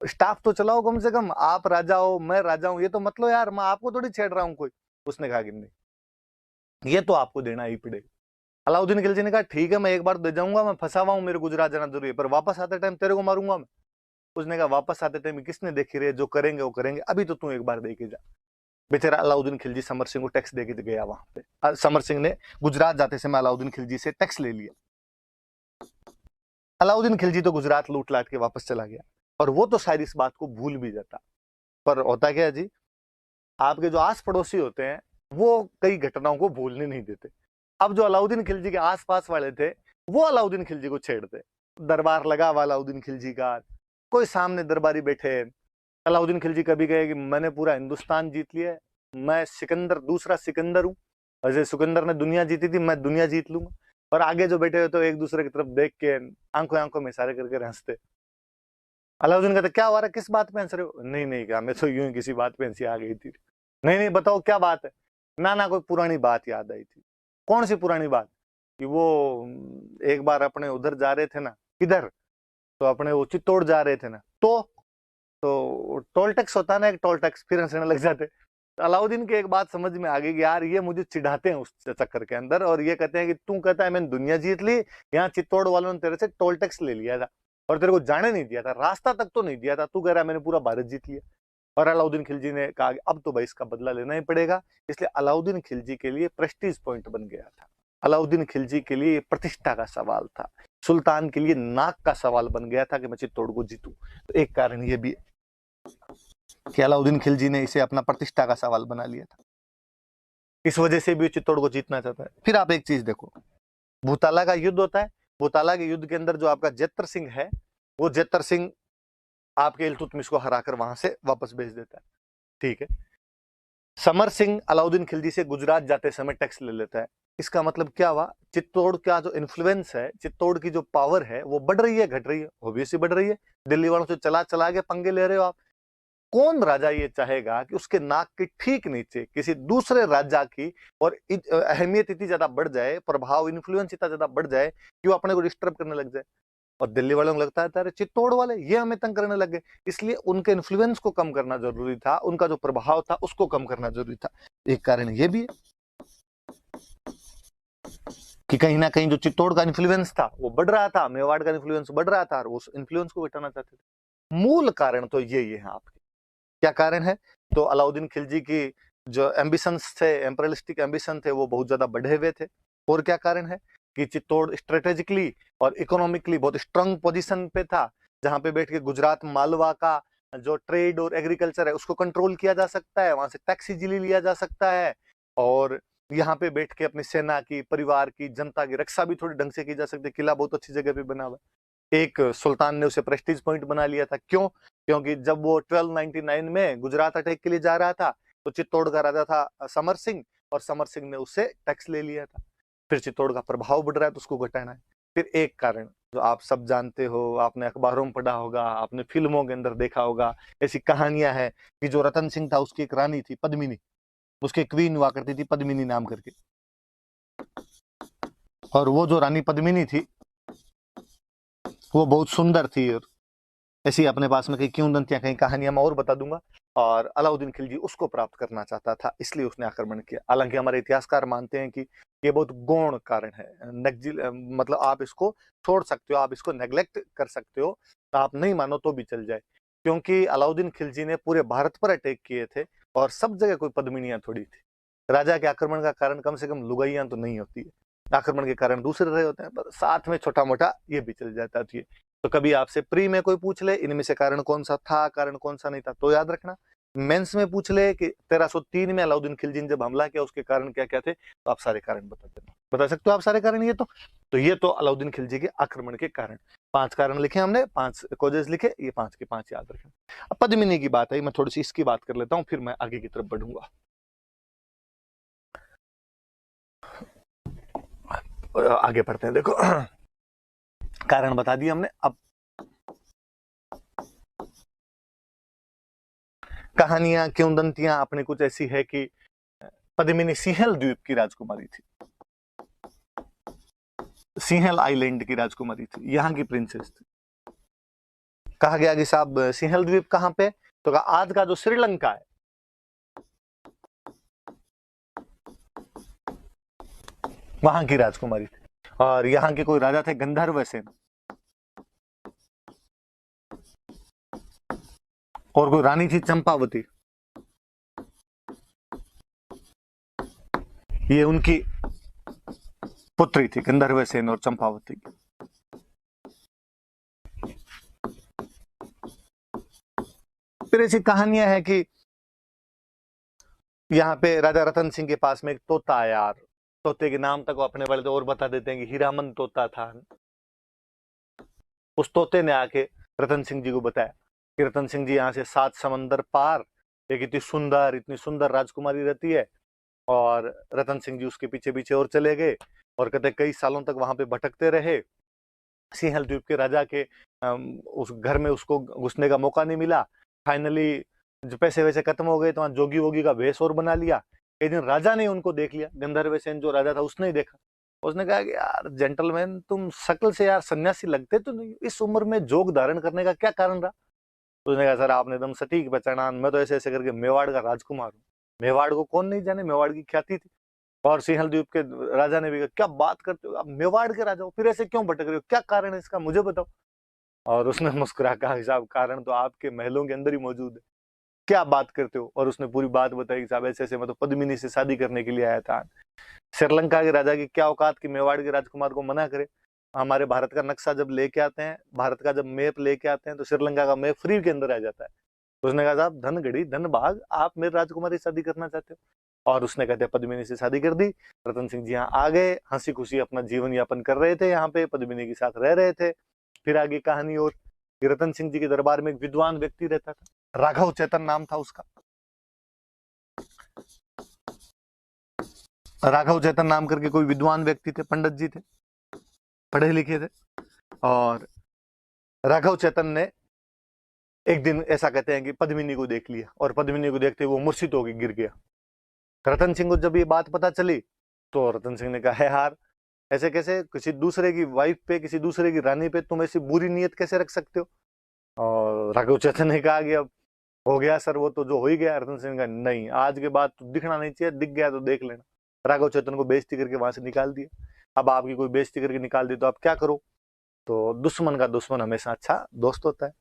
स्टाफ तो चलाओ कम से कम, आप राजा हो मैं राजा हूं, ये तो मतलब यार मैं आपको थोड़ी छेड़ रहा हूं कोई। उसने कहा कि नहीं ये तो आपको देना ही पड़ेगा। अलाउद्दीन खिलजी ने कहा ठीक है मैं एक बार दे जाऊंगा, मैं फंसा हुआ हूं, मेरे गुजरात जाना जरूरी है, पर वापस आते टाइम तेरे को मारूंगा मैं। उसने कहा वापस आते टाइम किसने देखी रहे, जो करेंगे वो करेंगे, अभी तो तू एक बार दे के जा। बेचारा अलाउद्दीन खिलजी समर सिंह को टैक्स देके गया वहां पे। समर सिंह ने गुजरात जाते समय अलाउद्दीन खिलजी से टैक्स ले लिया। अलाउद्दीन खिलजी तो गुजरात लूट लाट के वापस चला गया, और वो तो शायद इस बात को भूल भी जाता। पर होता क्या जी, आपके जो आस पड़ोसी होते हैं वो कई घटनाओं को भूलने नहीं देते। अब जो अलाउद्दीन खिलजी के आसपास वाले थे वो अलाउद्दीन खिलजी को छेड़ते। दरबार लगा हुआ अलाउद्दीन खिलजी का, कोई सामने दरबारी बैठे। अलाउद्दीन खिलजी कभी कहे कि मैंने पूरा हिंदुस्तान जीत लिया है, मैं सिकंदर दूसरा सिकंदर हूँ, जैसे सिकंदर ने दुनिया जीती थी मैं दुनिया जीत लूंगा। और आगे जो बैठे हुए तो एक दूसरे की तरफ देख के आंखों आंखों में इशारे करके हंसते। अलाउद्दीन कहते क्या हो रहा है, किस बात पे हंस रहे हो? नहीं नहीं क्या, मैं तो यूं ही किसी बात पे हंसी आ गई थी। नहीं नहीं बताओ क्या बात है? ना ना कोई पुरानी बात याद आई थी। कौन सी पुरानी बात? कि वो एक बार अपने उधर जा रहे थे ना, किधर, तो अपने वो चित्तौड़ जा रहे थे ना, तो टोल टैक्स होता है ना एक टोल टैक्स, फिर हंसने लग जाते। तो अलाउद्दीन की एक बात समझ में आ गई कि यार ये मुझे चिढ़ाते हैं उस चक्कर के अंदर, और ये कहते हैं कि तू कहता है मैंने दुनिया जीत ली, यहाँ चित्तौड़ वालों ने तेरे से टोल टैक्स ले लिया था और तेरे को जाने नहीं दिया था, रास्ता तक तो नहीं दिया था, तू कह रहा है मैंने पूरा भारत जीत लिया। और अलाउद्दीन खिलजी ने कहा कि अब तो भाई इसका बदला लेना ही पड़ेगा। इसलिए अलाउद्दीन खिलजी के लिए प्रेस्टीज पॉइंट बन गया था, अलाउद्दीन खिलजी के लिए प्रतिष्ठा का सवाल था, सुल्तान के लिए नाक का सवाल बन गया था कि मैं चित्तौड़ को जीतूं। तो एक कारण ये भी कि अलाउद्दीन खिलजी ने इसे अपना प्रतिष्ठा का सवाल बना लिया था, इस वजह से भी चित्तौड़ को जीतना चाहता है। फिर आप एक चीज देखो, भूताला का युद्ध होता है, भूताला के युद्ध के अंदर जो आपका जेतर सिंह है, वो जेतर सिंह आपके इल्तुतमिश को हराकर वहां से वापस भेज देता है। ठीक है, समर सिंह अलाउद्दीन खिलजी से गुजरात जाते समय टैक्स ले लेता है। इसका मतलब क्या हुआ, चित्तौड़ का जो इन्फ्लुएंस है, चित्तौड़ की जो पावर है वो बढ़ रही है घट रही है? ऑब्वियसली बढ़ रही है। दिल्ली वालों से चला चला के पंगे ले रहे हो आप। कौन राजा ये चाहेगा कि उसके नाक के ठीक नीचे किसी दूसरे राजा की और अहमियत इतनी ज्यादा बढ़ जाए, प्रभाव इन्फ्लुएंस इतना ज्यादा बढ़ जाए कि वो अपने को डिस्टर्ब करने लग जाए? और दिल्ली वालों को लगता है अरे चित्तौड़ वाले ये हमें तंग करने लगे, इसलिए उनके इन्फ्लुएंस को कम करना जरूरी था, उनका जो प्रभाव था उसको कम करना जरूरी था। एक कारण ये भी है कि कहीं ना कहीं जो चित्तौड़ का इन्फ्लुएंस था वो बढ़ रहा था, मेवाड़ का इन्फ्लुएंस बढ़ रहा था, और उस इन्फ्लुएंस को घटाना चाहते थे। मूल कारण तो यही है आपके। क्या कारण है? तो अलाउद्दीन खिलजी की जो एम्बिशंस थे, एम्परियलिस्टिक एम्बिशन थे, वो बहुत ज्यादा बढ़े हुए थे। और क्या कारण है कि चित्तौड़ स्ट्रेटेजिकली और इकोनॉमिकली बहुत स्ट्रांग पोजीशन पे था, जहां पे बैठ के गुजरात मालवा का जो ट्रेड और एग्रीकल्चर है उसको कंट्रोल किया जा सकता है, वहां से टैक्स इजीली लिया जा सकता है, और यहाँ पे बैठ के अपनी सेना की, परिवार की, जनता की रक्षा भी थोड़ी ढंग से की जा सकती है। किला बहुत अच्छी जगह पे बना हुआ है। एक सुल्तान ने उसे प्रेस्टीज पॉइंट बना लिया था। क्यों? क्योंकि जब वो 1299 में गुजरात अटैक के लिए जा रहा था तो चित्तौड़ का राजा था समर सिंह, और समर सिंह ने उससे टैक्स ले लिया था। फिर चित्तौड़ का प्रभाव बढ़ रहा है तो उसको घटाना है। फिर एक कारण जो आप सब जानते हो, आपने अखबारों में पढ़ा होगा, आपने फिल्मों के अंदर देखा होगा, ऐसी कहानियां हैं कि जो रतन सिंह था उसकी एक रानी थी पद्मिनी, उसकी क्वीन हुआ करती थी पद्मिनी नाम करके, और वो जो रानी पद्मिनी थी वो बहुत सुंदर थी, और ऐसी अपने पास में कई किंवदंतियां, कई कहानियां मैं और बता दूंगा। और अलाउद्दीन खिलजी उसको प्राप्त करना चाहता था, इसलिए उसने आक्रमण किया। हालांकि हमारे इतिहासकार मानते हैं कि ये बहुत गौण कारण है, मतलब आप इसको छोड़ सकते हो, आप इसको नेग्लेक्ट कर सकते हो, आप नहीं मानो तो भी चल जाए, क्योंकि अलाउद्दीन खिलजी ने पूरे भारत पर अटैक किए थे और सब जगह कोई पद्मिनियां थोड़ी थी। राजा के आक्रमण का कारण कम से कम लुगाइयां तो नहीं होती है, आक्रमण के कारण दूसरे रहे होते हैं, पर साथ में छोटा मोटा ये भी चल जाता है। तो कभी आपसे प्री में कोई पूछ ले इनमें से कारण कौन सा था, कारण कौन सा नहीं था, तो याद रखना। मेंस में पूछ ले कि 1303 में अलाउद्दीन खिलजी ने जब हमला किया उसके कारण क्या क्या थे, तो आप सारे कारण बता देना। बता सकते हो आप सारे कारण? ये तो ये तो अलाउद्दीन खिलजी के आक्रमण के कारण 5 कारण लिखे हमने, 5 कॉजेज लिखे, ये 5 के 5 याद रखें। अब पद्मिनी की बात है, मैं थोड़ी सी इसकी बात कर लेता हूं, फिर मैं आगे की तरफ बढ़ूंगा। आगे बढ़ते हैं। देखो कारण बता दिए हमने। अब कहानियां किंवदंतियां अपने कुछ ऐसी है कि पद्मिनी सिंहल द्वीप की राजकुमारी थी, सिंहल आइलैंड की राजकुमारी थी, यहाँ की प्रिंसेस थी। कहा गया कि साहब सिंहल द्वीप कहां पे, तो कहा आज का जो श्रीलंका है, वहां की राजकुमारी थी। और यहाँ के कोई राजा थे गंधर्व सेन, और कोई रानी थी चंपावती, ये उनकी पुत्री थी गंधर्व सेन और चंपावती की। फिर ऐसी कहानियां हैं कि यहाँ पे राजा रतन सिंह के पास में एक तोता आया यार, तोते के नाम तक वो अपने वाले तो और बता देते हैं कि हीरामन तोता था। उस तोते ने आके रतन सिंह जी को बताया कि रतन सिंह जी यहाँ से 7 समंदर पार एक इतनी सुंदर राजकुमारी रहती है। और रतन सिंह जी उसके पीछे पीछे और चले गए, और कहते कई सालों तक वहां पे भटकते रहे। सिंहल द्वीप के राजा के उस घर में उसको घुसने का मौका नहीं मिला। फाइनली जो पैसे वैसे खत्म हो गए तो वहां जोगी वोगी का भेष और बना लिया। एक दिन राजा ने उनको देख लिया, गंधर्व सेन जो राजा था उसने ही देखा। उसने कहा कि यार जेंटलमैन, तुम शक्ल से यार सन्यासी लगते तो नहीं, इस उम्र में जोग धारण करने का क्या कारण रहा? तो उसने कहा सर आपने एकदम सटीक पहचाना, मैं तो ऐसे ऐसे करके मेवाड़ का राजकुमार हूँ। मेवाड़ को कौन नहीं जाने, मेवाड़ की ख्याति थी। और सिंहल द्वीप के राजा ने भी कहा क्या बात करते हो आप, मेवाड़ के राजा हो, फिर ऐसे क्यों भटक रहे हो, क्या कारण है इसका मुझे बताओ। और उसने मुस्कुरा कहा साहब कारण तो आपके महलों के अंदर ही मौजूद है, क्या बात करते हो। और उसने पूरी बात बताई कि साहब ऐसे ऐसे मैं तो पद्मिनी से शादी करने के लिए आया था। श्रीलंका के राजा की क्या औकात कि मेवाड़ के राजकुमार को मना करे। हमारे भारत का नक्शा जब लेके आते हैं, भारत का जब मैप लेके आते हैं, तो श्रीलंका का मैप फ्री के अंदर आ जाता है। तो उसने कहा साहब धन घड़ी धन भाग, आप मेरे राजकुमारी से शादी करना चाहते हो। और उसने कहते पद्मिनी से शादी कर दी। रतन सिंह जी यहाँ आ गए, हंसी खुशी अपना जीवन यापन कर रहे थे, यहाँ पे पद्मिनी के साथ रह रहे थे। फिर आगे कहानी और, रतन सिंह जी के दरबार में एक विद्वान व्यक्ति रहता था, राघव चेतन नाम था उसका। राघव चेतन नाम करके कोई विद्वान व्यक्ति थे, पंडित जी थे, पढ़े लिखे थे। और राघव चेतन ने एक दिन ऐसा कहते हैं कि पद्मिनी को देख लिया, और पद्मिनी को देखते वो मूर्छित होकर गिर गया। रतन सिंह को जब ये बात पता चली तो रतन सिंह ने कहा है हार, ऐसे कैसे किसी दूसरे की वाइफ पे, किसी दूसरे की रानी पे तुम ऐसी बुरी नीयत कैसे रख सकते हो। और राघव चेतन ने कहा कि अब हो गया सर, वो तो जो हो ही गया। रतन सिंह ने कहा नहीं, आज के बाद तो दिखना नहीं चाहिए, दिख गया तो देख लेना। राघव चेतन को बेइज्जती करके वहां से निकाल दिया। अब आपकी कोई बेइज्जती करके निकाल दी तो आप क्या करो। तो दुश्मन का दुश्मन हमेशा अच्छा दोस्त होता है।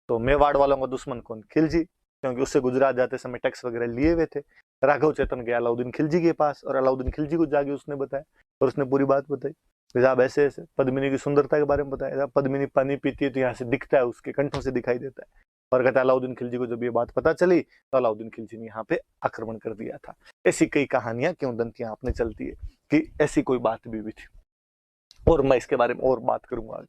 तो मेवाड़ वालों का दुश्मन कौन, खिलजी, क्योंकि उससे गुजरात जाते समय टैक्स वगैरह लिए हुए थे। राघव चेतन गया अलाउद्दीन खिलजी के पास, और अलाउद्दीन खिलजी को जाके उसने बताया, और उसने पूरी बात बताई। साहब ऐसे ऐसे पद्मिनी की सुंदरता के बारे में बताया, पद्मिनी पानी पीती है तो यहाँ से दिखता है, उसके कंठों से दिखाई देता है। और कहता है अलाउद्दीन खिलजी को जब ये बात पता चली तो अलाउद्दीन खिलजी ने यहाँ पे आक्रमण कर दिया था। ऐसी कई कहानियां किंवदंतियां आपने चलती है कि ऐसी कोई बात भी थी, और मैं इसके बारे में और बात करूंगा।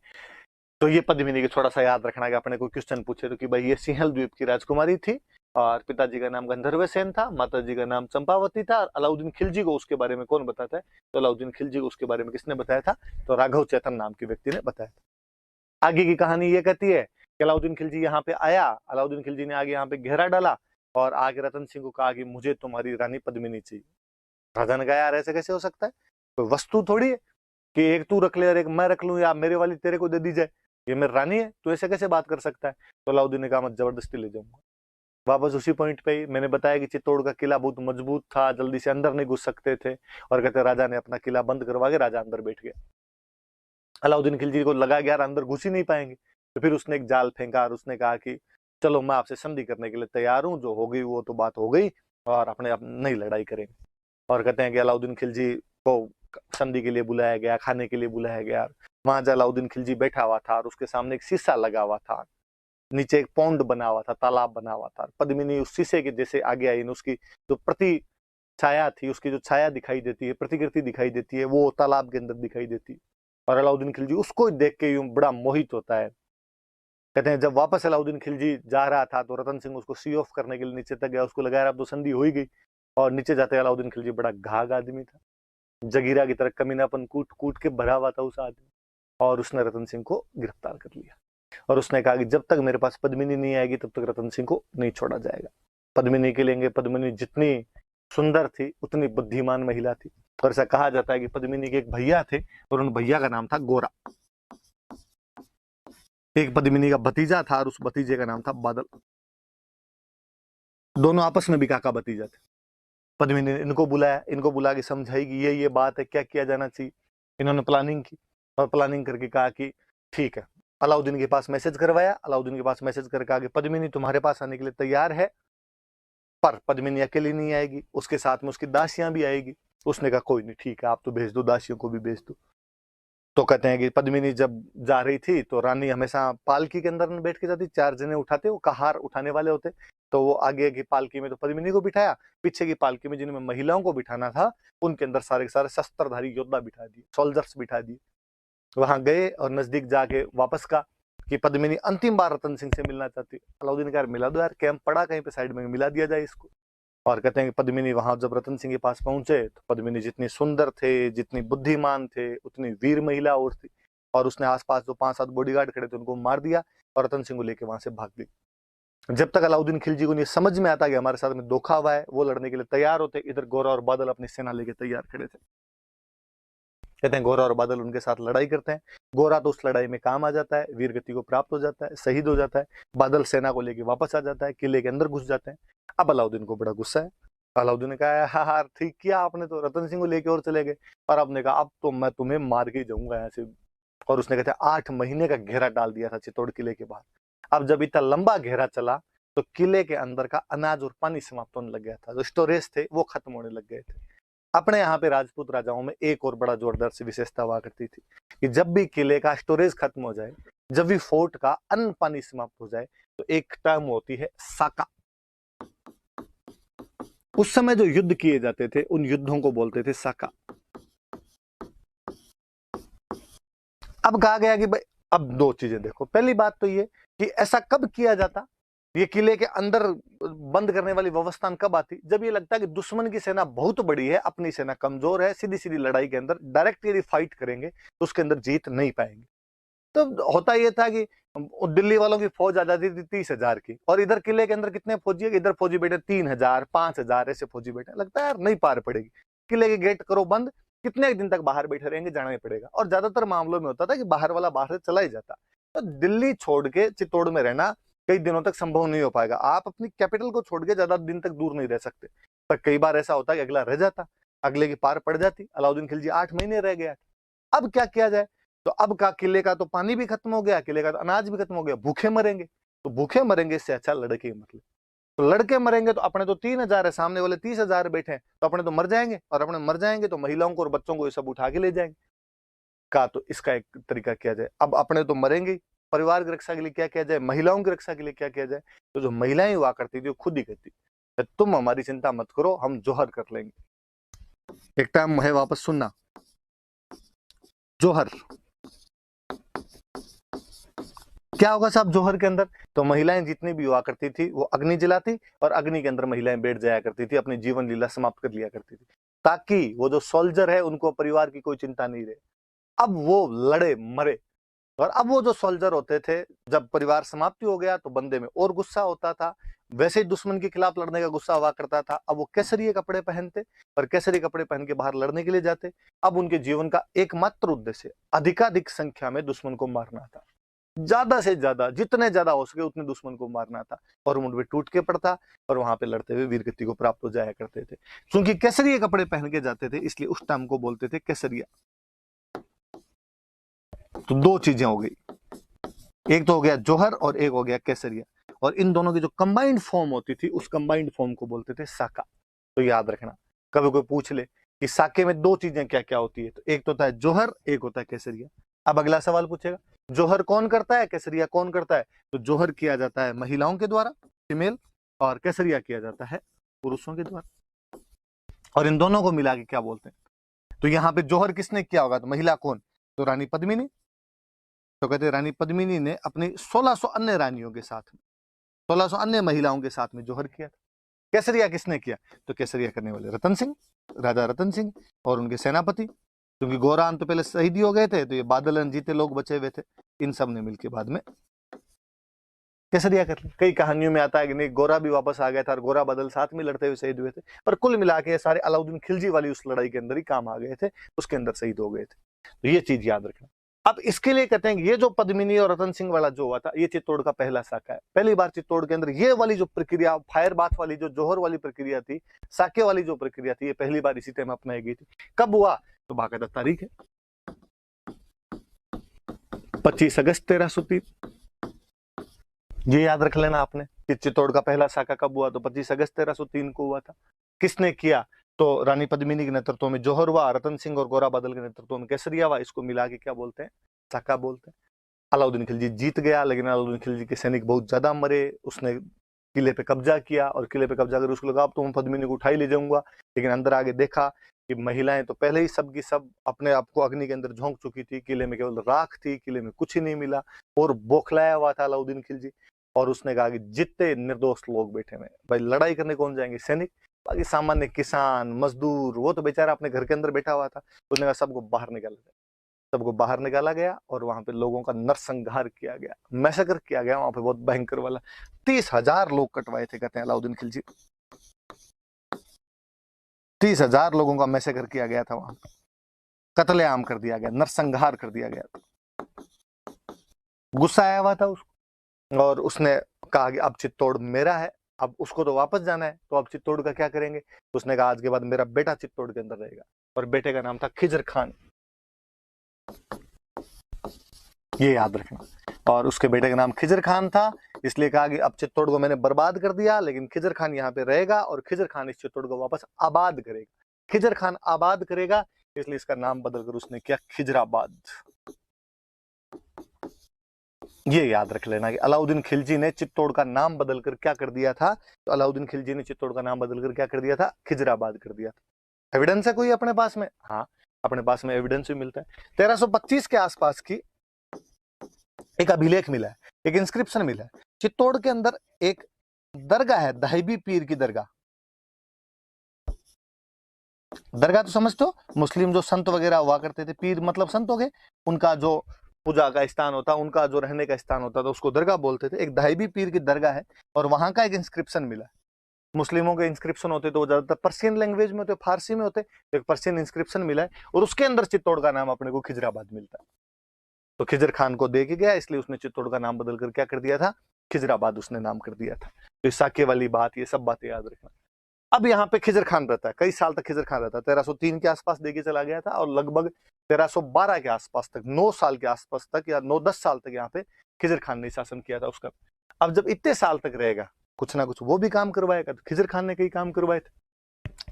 तो ये पद्मिनी की थोड़ा सा याद रखना कि अपने कोई क्वेश्चन पूछे तो कि भाई ये सिंहल द्वीप की राजकुमारी थी, और पिताजी का नाम गंधर्व सेन था, माताजी का नाम चंपावती था। और अलाउद्दीन खिलजी को उसके बारे में कौन बताता है, तो अलाउद्दीन खिलजी को उसके बारे में किसने बताया था, तो राघव चेतन नाम के व्यक्ति ने बताया था। आगे की कहानी ये कहती है कि अलाउद्दीन खिलजी यहाँ पे आया, अलाउद्दीन खिलजी ने आगे यहाँ पे घेरा डाला, और आगे रतन सिंह को कहा कि मुझे तुम्हारी रानी पद्मिनी चाहिए। राजा ने कहा यार ऐसे कैसे हो सकता है, कोई वस्तु थोड़ी है कि एक तू रख ले और एक मैं रख लूं, या मेरे वाली तेरे को दे दी जाए, ये मेरी रानी है, तू ऐसे कैसे बात कर सकता है। तो अलाउद्दीन ने कहा मैं जबरदस्ती ले जाऊंगा। वापस उसी पॉइंट पे ही मैंने बताया कि चित्तौड़ का किला बहुत मजबूत था, जल्दी से अंदर नहीं घुस सकते थे, और कहते राजा ने अपना किला बंद करवा के राजा अंदर बैठ गया। अलाउद्दीन खिलजी को लगा कि यार अंदर घुस ही नहीं पाएंगे, तो फिर उसने एक जाल फेंका, और उसने कहा कि चलो मैं आपसे संधि करने के लिए तैयार हूँ, जो हो गई वो तो बात हो गई, और अपने आप नई लड़ाई करेंगे। और कहते हैं कि अलाउद्दीन खिलजी को संधि के लिए बुलाया गया, खाने के लिए बुलाया गया, वहां अलाउद्दीन खिलजी बैठा हुआ था और उसके सामने एक शीशा लगा हुआ था, नीचे एक पौंड बना हुआ था, तालाब बना हुआ था। पद्मिनी उस शीशे के जैसे आगे आई, उसकी जो प्रति छाया थी, उसकी जो छाया दिखाई देती है, प्रतिकृति दिखाई देती है, वो तालाब के अंदर दिखाई देती है। और अलाउद्दीन खिलजी उसको देख के यूं बड़ा मोहित होता है। कहते हैं जब वापस अलाउद्दीन खिलजी जा रहा था तो रतन सिंह उसको सी ऑफ करने के लिए नीचे तक गया, उसको लगा अब तो संधि हो ही गई। और नीचे जाते अलाउद्दीन खिलजी बड़ा घाघ आदमी था, जगीरा की तरह कमीनापन कूट कूट के भरा हुआ था उस आदमी, और उसने रतन सिंह को गिरफ्तार कर लिया। और उसने कहा कि जब तक मेरे पास पद्मिनी नहीं आएगी तब तक रतन सिंह को नहीं छोड़ा जाएगा। पद्मिनी के लेंगे। पद्मिनी जितनी सुंदर थी उतनी बुद्धिमान महिला थी। और ऐसा कहा जाता है कि पद्मिनी के एक भैया थे और उन भैया का नाम था गोरा। एक पद्मिनी का भतीजा था और उस भतीजे का नाम था बादल। दोनों आपस में भी काका भतीजा थे। पद्मिनी ने इनको बुलाया, इनको बुला के समझाई कि ये बात है, क्या किया जाना चाहिए। इन्होंने प्लानिंग की और प्लानिंग करके कहा कि ठीक है। अलाउद्दीन के पास मैसेज करवाया, अलाउद्दीन के पास मैसेज करके आगे पद्मिनी तुम्हारे पास आने के लिए तैयार है, पर पद्मिनी अकेली नहीं आएगी, उसके साथ में उसकी दासियां भी आएगी। उसने कहा कोई नहीं, ठीक है, आप तो भेज दो, दासियों को भी भेज दो। तो कहते हैं कि पद्मिनी जब जा रही थी तो रानी हमेशा पालकी के अंदर बैठ के जाती, 4 जने उठाते, वो कहार उठाने वाले होते। तो वो आगे की पालकी में तो पद्मिनी को बिठाया, पीछे की पालकी में जिनमें महिलाओं को बिठाना था उनके अंदर सारे के सारे शस्त्रधारी योद्धा बिठा दिए, सोल्जर्स बिठा दिए। वहां गए और नजदीक जाके वापस का कि पद्मिनी अंतिम बार रतन सिंह से मिलना चाहती। अलाउद्दीन ने कहा मिला दो यार, कैंप पड़ा कहीं पे साइड में, मिला दिया जाए इसको। और कहते हैं कि पद्मिनी वहां जब रतन सिंह के पास पहुंचे तो पद्मिनी जितनी सुंदर थे, जितनी बुद्धिमान थे, उतनी वीर महिला और थी। और उसने आसपास जो 5-7 बॉडीगार्ड खड़े थे उनको मार दिया और रतन सिंह को लेकर वहां से भाग गई। जब तक अलाउद्दीन खिलजी को ये समझ में आता कि हमारे साथ में धोखा हुआ है, वो लड़ने के लिए तैयार होते। इधर गोरा और बादल अपनी सेना लेके तैयार खड़े थे। कहते हैं गोरा और बादल उनके साथ लड़ाई करते हैं। गोरा तो उस लड़ाई में काम आ जाता है, वीर गति को प्राप्त हो जाता है, शहीद हो जाता है। बादल सेना को लेके वापस आ जाता है, किले के अंदर घुस जाते हैं। अब अलाउद्दीन को बड़ा गुस्सा है। अलाउद्दीन ने कहा हाँ ठीक किया आपने, तो रतन सिंह को लेके और चले गए। और आपने कहा अब तो मैं तुम्हें मार के जाऊंगा यहाँ से। और उसने कहते 8 महीने का घेरा डाल दिया था चित्तौड़ किले के बाहर। अब जब इतना लंबा घेरा चला तो किले के अंदर का अनाज और पानी समाप्त होने लग गया था, जो स्टोरेज थे वो खत्म होने लग गए थे। अपने यहाँ पे राजपूत राजाओं में एक और बड़ा जोरदार सी विशेषता हुआ करती थी कि जब भी किले का स्टोरेज खत्म हो जाए, जब भी फोर्ट का अन्न पानी समाप्त हो जाए, तो एक टर्म होती है साका। उस समय जो युद्ध किए जाते थे उन युद्धों को बोलते थे साका। अब कहा गया कि भाई अब 2 चीजें देखो। पहली बात तो ये कि ऐसा कब किया जाता, ये किले के अंदर बंद करने वाली व्यवस्था कब आती, जब ये लगता है कि दुश्मन की सेना बहुत बड़ी है, अपनी सेना कमजोर है, सीधी सीधी लड़ाई के अंदर डायरेक्ट यदि फाइट करेंगे तो उसके अंदर जीत नहीं पाएंगे। तो होता यह था कि दिल्ली वालों की फौज आ जाती थी 30,000 की, और इधर किले के अंदर कितने फौजी है, इधर फौजी बैठे 3,000 5,000 ऐसे फौजी बैठे। लगता है यार नहीं पार पड़ेगी, किले के गेट करो बंद, कितने दिन तक बाहर बैठे रहेंगे, जाना ही पड़ेगा। और ज्यादातर मामलों में होता था कि बाहर वाला बाहर से चला ही जाता। तो दिल्ली छोड़ के चित्तौड़ में रहना कई दिनों तक संभव नहीं हो पाएगा। आप अपनी कैपिटल को छोड़ के ज्यादा दिन तक दूर नहीं रह सकते। पर कई बार ऐसा होता है कि अगला रह जाता, अगले की पार पड़ जाती। अलाउद्दीन खिलजी 8 महीने रह गया। अब क्या किया जाए, तो अब का किले का तो पानी भी खत्म हो गया, किले का तो अनाज भी खत्म हो गया, भूखे मरेंगे। तो भूखे मरेंगे इससे अच्छा लड़के मतलब, तो लड़के मरेंगे तो अपने तो 3,000 है, सामने वाले 30,000 बैठे हैं, तो अपने तो मर जाएंगे, और अपने मर जाएंगे तो महिलाओं को और बच्चों को ये सब उठा के ले जाएंगे। का तो इसका एक तरीका किया जाए, अब अपने तो मरेंगे, परिवार की रक्षा के लिए क्या किया जाए, महिलाओं की रक्षा के लिए क्या किया जाए। तो जो महिलाएं हुआ करती थी वो खुद ही कहती तुम हमारी चिंता मत करो, हम जोहर कर लेंगे। एक टाइम है, वापस सुनना, जोहर क्या होगा साहब जोहर के अंदर। तो महिलाएं जितनी भी हुआ करती थी वो अग्नि जलाती, और अग्नि के अंदर महिलाएं बैठ जाया करती थी, अपनी जीवन लीला समाप्त कर लिया करती थी, ताकि वो जो सोल्जर है उनको परिवार की कोई चिंता नहीं रहे। अब वो लड़े मरे, और अब वो जो सोल्जर होते थे, जब परिवार समाप्ति हो गया तो बंदे में और गुस्सा होता था, वैसे ही दुश्मन के खिलाफ लड़ने का गुस्सा हुआ करता था। अब वो केसरिये कपड़े पहनते और केसरी कपड़े पहन के बाहर लड़ने के लिए जाते। अब उनके जीवन का एकमात्र उद्देश्य अधिकाधिक संख्या में दुश्मन को मारना था, ज्यादा से ज्यादा, जितने ज्यादा हो सके उतने दुश्मन को मारना था, और मुंड पे टूट के पड़ता, और वहां पे लड़ते हुए वीरगति को प्राप्त हो जाया करते थे। क्योंकि केसरिये कपड़े पहन के जाते थे इसलिए उस टाइम को बोलते थे केसरिया। तो 2 चीजें हो गई, एक तो हो गया जोहर और एक हो गया केसरिया, और इन दोनों की जो कंबाइंड फॉर्म होती थी उस कंबाइंड फॉर्म को बोलते थे साका। तो याद रखना, कभी कोई पूछ ले कि साके में 2 चीजें क्या क्या होती है, तो एक तो होता है जोहर, एक होता है केसरिया। अब अगला सवाल पूछेगा, जोहर कौन करता है, केसरिया कौन करता है? तो जोहर किया जाता है महिलाओं के द्वारा, फीमेल, और केसरिया किया जाता है पुरुषों के द्वारा। और इन दोनों को मिला के क्या बोलते हैं? तो यहाँ पे जोहर किसने किया होगा? तो महिला कौन? तो रानी पद्मिनी। तो कहते हैं रानी पद्मिनी ने अपनी 1600 अन्य रानियों के साथ, 1600 अन्य महिलाओं के साथ में जोहर किया था। केसरिया किसने किया? तो केसरिया करने वाले रतन सिंह, राजा रतन सिंह और उनके सेनापति, क्योंकि गोरान तो पहले शहीद ही हो गए थे, तो ये बादल अनजीते लोग बचे हुए थे, इन सब ने मिलकर बाद में केसरिया कर लिया। कई कहानियों में आता है कि नहीं, गोरा भी वापस आ गया था और गोरा बादल साथ में लड़ते हुए शहीद हुए थे, पर कुल मिला के सारे अलाउद्दीन खिलजी वाली उस लड़ाई के अंदर ही काम आ गए थे, उसके अंदर शहीद हो गए थे। तो ये चीज याद रखना। अब इसके लिए कहते हैं कि ये जो पद्मिनी और रतन सिंह वाला जो हुआ था, ये चित्तौड़ का पहला साका है। पहली बार चित्तौड़ के अंदर ये वाली जो प्रक्रिया, फायर बाथ वाली जो जोहर वाली प्रक्रिया थी, साके वाली जो प्रक्रिया थी, ये पहली बार इसी टाइम अपनाई गई थी। कब हुआ? तो बाकायदा तारीख है 25 अगस्त 1303। ये याद रख लेना आपने कि चित्तौड़ का पहला साका कब हुआ? तो 25 अगस्त 1303 को हुआ था। किसने किया? तो रानी पद्मिनी के नेतृत्व में जोहर हुआ, रतन सिंह और गोरा बादल के नेतृत्व में केसरिया हुआ। इसको मिला के क्या बोलते हैं? साका बोलते हैं। अलाउद्दीन खिलजी जीत गया, लेकिन अलाउद्दीन खिलजी के सैनिक बहुत ज्यादा मरे। उसने किले पे कब्जा किया और किले पे कब्जा कर उसको लगा अब तो मैं पद्मिनी को उठाई ले जाऊंगा, लेकिन अंदर आगे देखा कि महिलाएं तो पहले ही सब की सब अपने आप को अग्नि के अंदर झोंक चुकी थी, किले में केवल राख थी, किले में कुछ ही नहीं मिला और बौखलाया हुआ था अलाउद्दीन खिलजी। और उसने कहा कि जितने निर्दोष लोग बैठे हुए भाई, लड़ाई करने कौन जाएंगे? सैनिक। बाकी सामान्य किसान मजदूर, वो तो बेचारा अपने घर के अंदर बैठा हुआ था। उसने कहा सबको बाहर निकाला जाए। सबको बाहर निकाला गया और वहां पे लोगों का नरसंहार किया गया, मैसेकर किया गया वहां पे, बहुत भयंकर वाला। 30,000 लोग कटवाए थे, कहते हैं अलाउद्दीन खिलजी। 30,000 लोगों का मैसेकर किया गया था वहां, कत्लेआम कर दिया गया, नरसंहार कर दिया गया। गुस्सा आया हुआ था उसको और उसने कहा कि अब चित्तौड़ मेरा है, अब उसको तो वापस जाना है, तो अब चित्तौड़ का क्या करेंगे? तो उसने कहा आज के बाद मेरा बेटा चित्तौड़ के अंदर रहेगा, और बेटे का नाम था खिजर खान। ये याद रखना। और उसके बेटे का नाम खिजर खान था, इसलिए कहा कि अब चित्तौड़ को मैंने बर्बाद कर दिया, लेकिन खिजर खान यहाँ पे रहेगा और खिजर खान इस चित्तौड़ को वापस आबाद करेगा। खिजर खान आबाद करेगा, इसलिए इसका नाम बदलकर उसने किया खिजराबाद। ये याद रख लेना कि अलाउद्दीन खिलजी ने चित्तौड़ का नाम बदलकर क्या कर दिया था? तो अलाउद्दीन खिलजी ने चित्तौड़ का नाम बदलकर क्या कर दिया था? खिजराबाद कर दिया था। एविडेंस है कोई अपने पास में? हाँ, अपने पास में एविडेंस भी मिलता है। 1325 के आसपास की एक अभिलेख मिला है, एक इंस्क्रिप्शन मिला है। चित्तौड़ के अंदर एक दरगाह है, दाहिबी पीर की दरगाह। दरगाह तो समझते हो, मुस्लिम जो संत वगैरह हुआ करते थे, पीर मतलब संत हो गए, उनका जो पूजा का स्थान होता, उनका जो रहने का स्थान होता था, उसको दरगाह बोलते थे। एक दाहिबी पीर की दरगाह है और वहां का एक इंस्क्रिप्शन मिला है। मुस्लिमों के इंस्क्रिप्शन होते तो वो ज्यादातर पर्शियन लैंग्वेज में होते, फारसी में होते। एक पर्शियन इंस्क्रिप्शन मिला है और उसके अंदर चित्तौड़ का नाम अपने को खिजराबाद मिलता है। तो खिजर खान को दे के गया, इसलिए उसने चित्तौड़ का नाम बदलकर क्या कर दिया था? खिजराबाद उसने नाम कर दिया था। तो साके वाली बात, ये सब बातें याद रखना। अब यहाँ पे खिजर खान रहता है, कई साल तक खिजर खान रहता है। 1303 के आसपास देके चला गया था और लगभग 1312 के आसपास तक, 9 साल के आसपास तक या 9-10 साल तक यहाँ पे खिजर खान ने शासन किया था उसका। अब जब इतने साल तक रहेगा, कुछ ना कुछ वो भी काम करवाएगा। तो खिजर खान ने कई काम करवाए थे,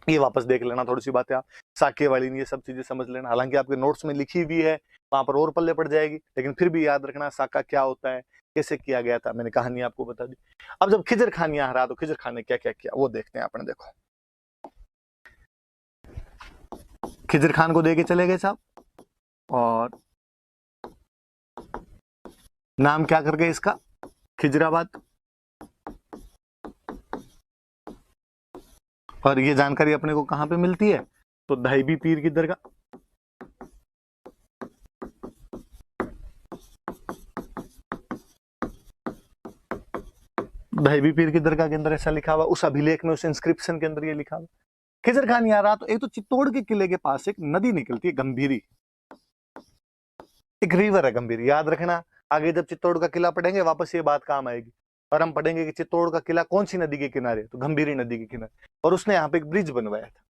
ये वापस देख लेना थोड़ी सी बातें आप, साके वाली ये सब चीजें समझ लेना। हालांकि आपके नोट्स में लिखी हुई है, वहां पर और पल्ले पड़ जाएगी, लेकिन फिर भी याद रखना साका क्या होता है, कैसे किया गया था, मैंने कहानी आपको बता दी। अब जब खिजर खान यहाँ रहा तो खिजर खान ने क्या क्या किया वो देखते हैं अपने। देखो, खिजर खान को देके चले गए साहब, और नाम क्या कर गए इसका? खिजराबाद। और ये जानकारी अपने को कहां पे मिलती है? तो दाहिबी पीर की दरगाह। दाहिबी पीर की दरगाह के अंदर ऐसा लिखा हुआ, उस अभिलेख में, उस इंस्क्रिप्शन के अंदर ये लिखा हुआ। खिजर खान यहाँ रहा तो एक तो चित्तौड़ के किले के पास एक नदी निकलती है, गंभीरी, एक रिवर है गंभीरी, याद रखना। आगे जब चित्तौड़ का किला पढ़ेंगे वापस ये बात काम आएगी, और हम पढ़ेंगे कि चित्तौड़ का किला कौन सी नदी के किनारे? तो गंभीरी नदी के किनारे। और उसने यहाँ पे एक ब्रिज बनवाया था,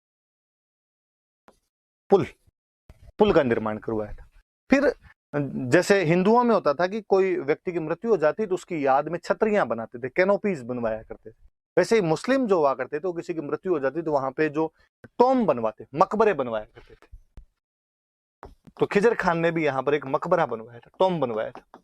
पुल का निर्माण करवाया था। फिर जैसे हिंदुओं में होता था कि कोई व्यक्ति की मृत्यु हो जाती तो उसकी याद में छतरियां बनाते थे, कैनोपीज बनवाया करते थे। वैसे ही मुस्लिम जो हुआ करते थे, तो किसी की मृत्यु हो जाती तो वहां पे जो टॉम बनवाते, मकबरे बनवाया करते थे। तो खिजर खान ने भी यहाँ पर एक मकबरा बनवाया था, टॉम बनवाया था,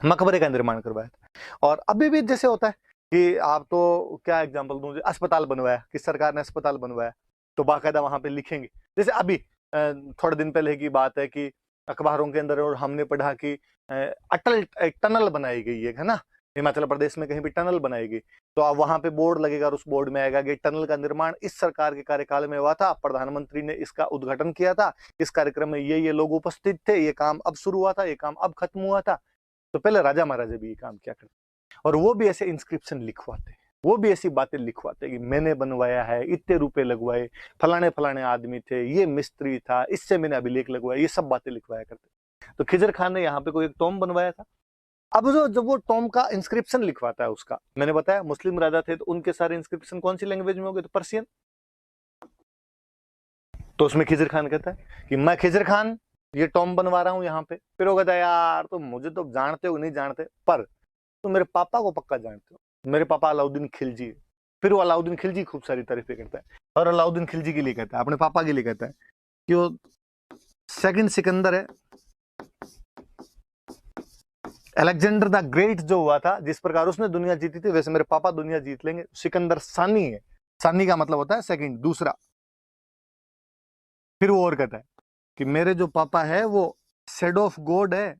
मकबरे का निर्माण करवाया था। और अभी भी जैसे होता है कि आप तो क्या एग्जांपल दूं, अस्पताल बनवाया कि सरकार ने अस्पताल बनवाया तो बाकायदा वहां पे लिखेंगे। जैसे अभी थोड़े दिन पहले की बात है कि अखबारों के अंदर और हमने पढ़ा कि अटल एक टनल बनाई गई है ना, हिमाचल प्रदेश में कहीं भी टनल बनाई गई, तो अब वहां पे बोर्ड लगेगा और उस बोर्ड में आएगा कि टनल का निर्माण इस सरकार के कार्यकाल में हुआ था, प्रधानमंत्री ने इसका उद्घाटन किया था, इस कार्यक्रम में ये लोग उपस्थित थे, ये काम अब शुरू हुआ था, ये काम अब खत्म हुआ था। तो पहले राजा महाराजा भी ये काम क्या करते और वो भी ऐसे इंस्क्रिप्शन लिखवाते, वो भी ऐसी बातें लिखवाते कि मैंने बनवाया है, इतने रुपए लगवाए, फलाने फलाने आदमी थे, ये मिस्त्री था, इससे मैंने अभिलेख लगवाया, ये सब बातें लिखवाया करते। तो खिजर खान ने यहाँ पे कोई एक टॉम बनवाया था। अब जो जब वो टॉम का इंस्क्रिप्शन लिखवाता है, उसका मैंने बताया मुस्लिम राजा थे तो उनके सारे इंस्क्रिप्शन कौन सी लैंग्वेज में हो गए, तो पर्शियन। तो उसमें खिजर खान कहता है कि मैं खिजर खान ये टॉम बनवा रहा हूं यहाँ पे। फिर वो कहता है यार तो मुझे तो जानते हो नहीं जानते, पर तुम मेरे पापा को पक्का जानते हो, मेरे पापा अलाउद्दीन खिलजी। फिर वो अलाउद्दीन खिलजी खूब सारी तारीफें करता है और अलाउद्दीन खिलजी के लिए कहता है, अपने पापा के लिए कहता है कि वो सेकंड सिकंदर है, अलेक्जेंडर द ग्रेट जो हुआ था, जिस प्रकार उसने दुनिया जीती थी वैसे मेरे पापा दुनिया जीत लेंगे। सिकंदर सानी है, सानी का मतलब होता है सेकंड, दूसरा। फिर वो और कहता है कि मेरे जो पापा है वो शेडो ऑफ गॉड है,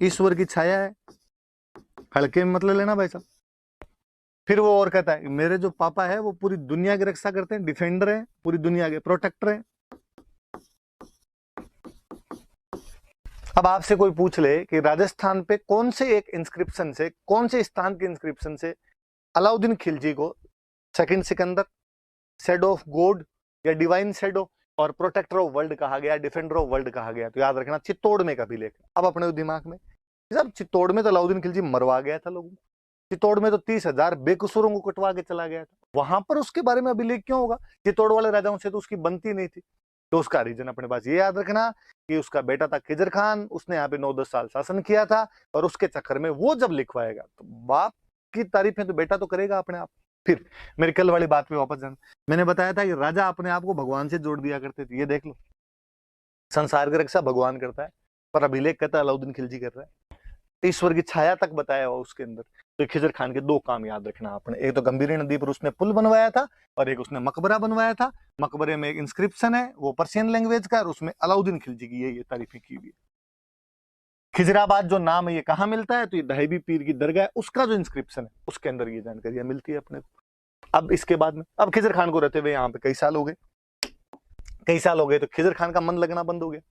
ईश्वर की छाया है, हल्के में मतलब लेना भाई साहब। फिर वो और कहता है मेरे जो पापा है वो पूरी दुनिया की रक्षा करते हैं, डिफेंडर है, पूरी दुनिया के प्रोटेक्टर है। अब आपसे कोई पूछ ले कि राजस्थान पे कौन से एक इंस्क्रिप्शन से, कौन से स्थान के इंस्क्रिप्शन से अलाउद्दीन खिलजी को second Sikandar, shadow of God या डिवाइन शेडो और प्रोटेक्टर ऑफ वर्ल्ड कहा गया, डिफेंडर ऑफ वर्ल्ड कहा गया, तो याद रखना चित्तौड़ में का भी लेख। अब अपने दिमाग में सब, चित्तौड़ में तो अलाउद्दीन खिलजी मरवा गया था लोगों को, चित्तौड़ में तो 30,000 बेकसूरों को कटवा के चला गया था, वहां पर उसके बारे में अभिलेख क्यों होगा? चित्तौड़ वाले राजाओं से तो उसकी बनती नहीं थी। तो उसका रीजन अपने पास ये याद रखना कि उसका बेटा था खिजर खान, उसने यहाँ पे 9-10 साल शासन किया था और उसके चक्कर में वो जब लिखवाएगा तो बाप की तारीफें तो बेटा तो करेगा अपने आप। फिर मेरी कल वाली बात पे वापस जाना, मैंने बताया था कि राजा अपने आप को भगवान से जोड़ दिया करते थे। ये देख लो, संसार की रक्षा भगवान करता है पर अभिलेख कहता है अलाउद्दीन खिलजी कर रहा है। ईश्वर की छाया तक बताया हुआ उसके अंदर। तो खिजर खान के दो काम याद रखना आपने, एक तो गंभीरी नदी पर उसने पुल बनवाया था और एक उसने मकबरा बनवाया था। मकबरे में एक इंस्क्रिप्शन है वो पर्शियन लैंग्वेज का और उसमें अलाउद्दीन खिलजी की ये तारीफें की हुई है। खिजराबाद जो नाम है ये कहाँ मिलता है, तो ये दहबी पीर की दरगाह है, उसका जो इंस्क्रिप्शन है उसके अंदर ये जानकारी मिलती है अपने को। अब इसके बाद में, अब खिजर खान को रहते हुए यहाँ पे कई साल हो गए, कई साल हो गए, तो खिजर खान का मन लगना बंद हो गया।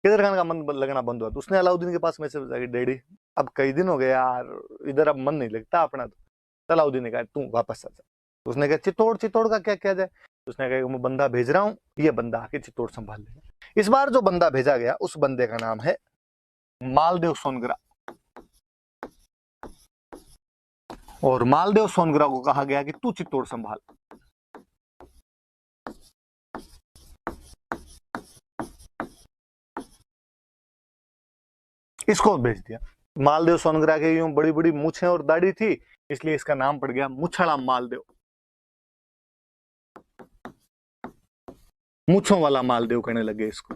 खिजर खान का मन लगना बंद हुआ तो उसने अलाउद्दीन के पास मैसेज भेजा कि डैडी अब कई दिन हो गए यार, इधर अब मन नहीं लगता अपना। तो अलाउद्दीन ने कहा तू वापस आ जा। तो उसने कहा चित्तौड़, चित्तौड़ का क्या किया जाए? तो उसने कहा मैं बंदा भेज रहा हूँ, ये बंदा आके चित्तौड़ संभाल लेगा। इस बार जो बंदा भेजा गया उस बंदे का नाम है मालदेव सोनग्रा। और मालदेव सोनग्रा को कहा गया कि तू चित्तौड़ संभाल। इसको भेज दिया। मालदेव सोनग्रा के यूं बड़ी बड़ी मूछें और दाढ़ी थी, इसलिए इसका नाम पड़ गया मुछड़ा मालदेव, मूछों वाला मालदेव कहने लगे इसको।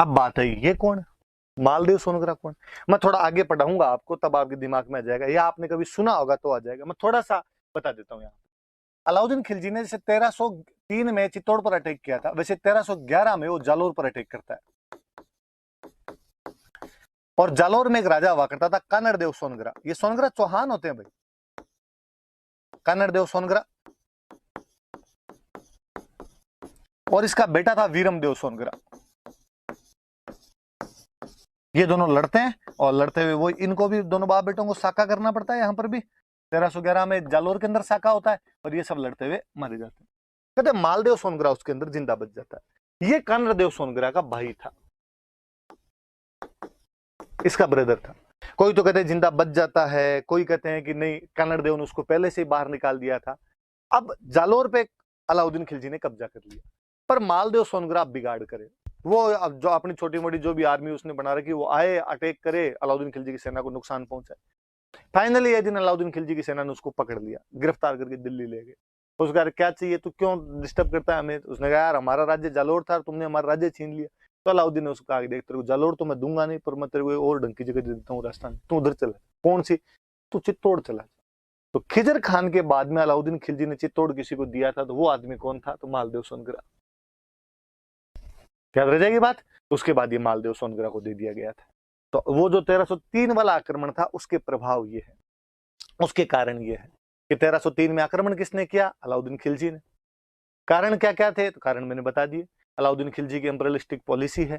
अब बात है ये कौन, मालदेव सोनग्रा कौन? मैं थोड़ा आगे पढ़ाऊंगा आपको तब आपके दिमाग में आ जाएगा, या आपने कभी सुना होगा तो आ जाएगा। मैं थोड़ा सा बता देता हूँ। यहाँ अलाउद्दीन खिलजी ने जैसे 1303 में चित्तौड़ पर अटैक किया था, वैसे 1311 में वो जालोर पर अटैक करता है। और जालोर में एक राजा हुआ करता था कानड़ देव सोनग्रा। ये सोनग्रा चौहान होते हैं भाई, कानड़ देव सोनग्रा। और इसका बेटा था वीरम देव सोनग्रा। ये दोनों लड़ते हैं और लड़ते हुए वो इनको भी दोनों बाप बेटों को साका करना पड़ता है। यहाँ पर भी 1311 में जालोर के अंदर साका होता है और ये सब लड़ते हुए मारे जाते हैं। कहते मालदेव सोनग्रा उसके अंदर जिंदा बच जाता है। ये कानड़ देव सोनग्रा का भाई था, इसका ब्रदर था। कोई तो कहते हैं जिंदा बच जाता है, कोई कहते हैं कि नहीं कानड़ देव ने उसको पहले से ही बाहर निकाल दिया था। अब जालोर पे अलाउद्दीन खिलजी ने कब्जा कर लिया, पर मालदेव सोनग्रा बिगाड़ करे। वो अब जो अपनी छोटी मोटी जो भी आर्मी उसने बना रखी वो आए, अटैक करे, अलाउद्दीन खिलजी की सेना को नुकसान पहुंचाए। फाइनली एक दिन अलाउद्दीन खिलजी की सेना ने उसको पकड़ लिया, गिरफ्तार करके दिल्ली ले गए। उसने कहा क्या चाहिए, तू क्यों डिस्टर्ब करता है हमें। उसने कहा यार हमारा राज्य जालोर था और तुमने हमारा राज्य छीन लिया। तो अलाउद्दीन ने उसको कहा देख तेरे को जालोर तो मैं दूंगा नहीं, पर मैं तेरे को और ढंग की जगह दे देता हूँ राजस्थान, तू उधर चला। कौन सी? तू चित्तौड़ चला। तो खिजर खान के बाद में अलाउद्दीन खिलजी ने चित्तौड़ किसी को दिया था, तो वो आदमी कौन था? तो मालदेव सोनग्रा। याद रह जाएगी बात। उसके बाद ये मालदेव सोनग्रा को दे दिया गया था। तो वो जो 1303 वाला आक्रमण था उसके प्रभाव ये है, उसके कारण ये है कि 1303 में आक्रमण किसने किया? अलाउद्दीन खिलजी ने। कारण क्या क्या थे? तो कारण मैंने बता दिए। अलाउद्दीन खिलजी की इंपीरियलिस्टिक पॉलिसी है,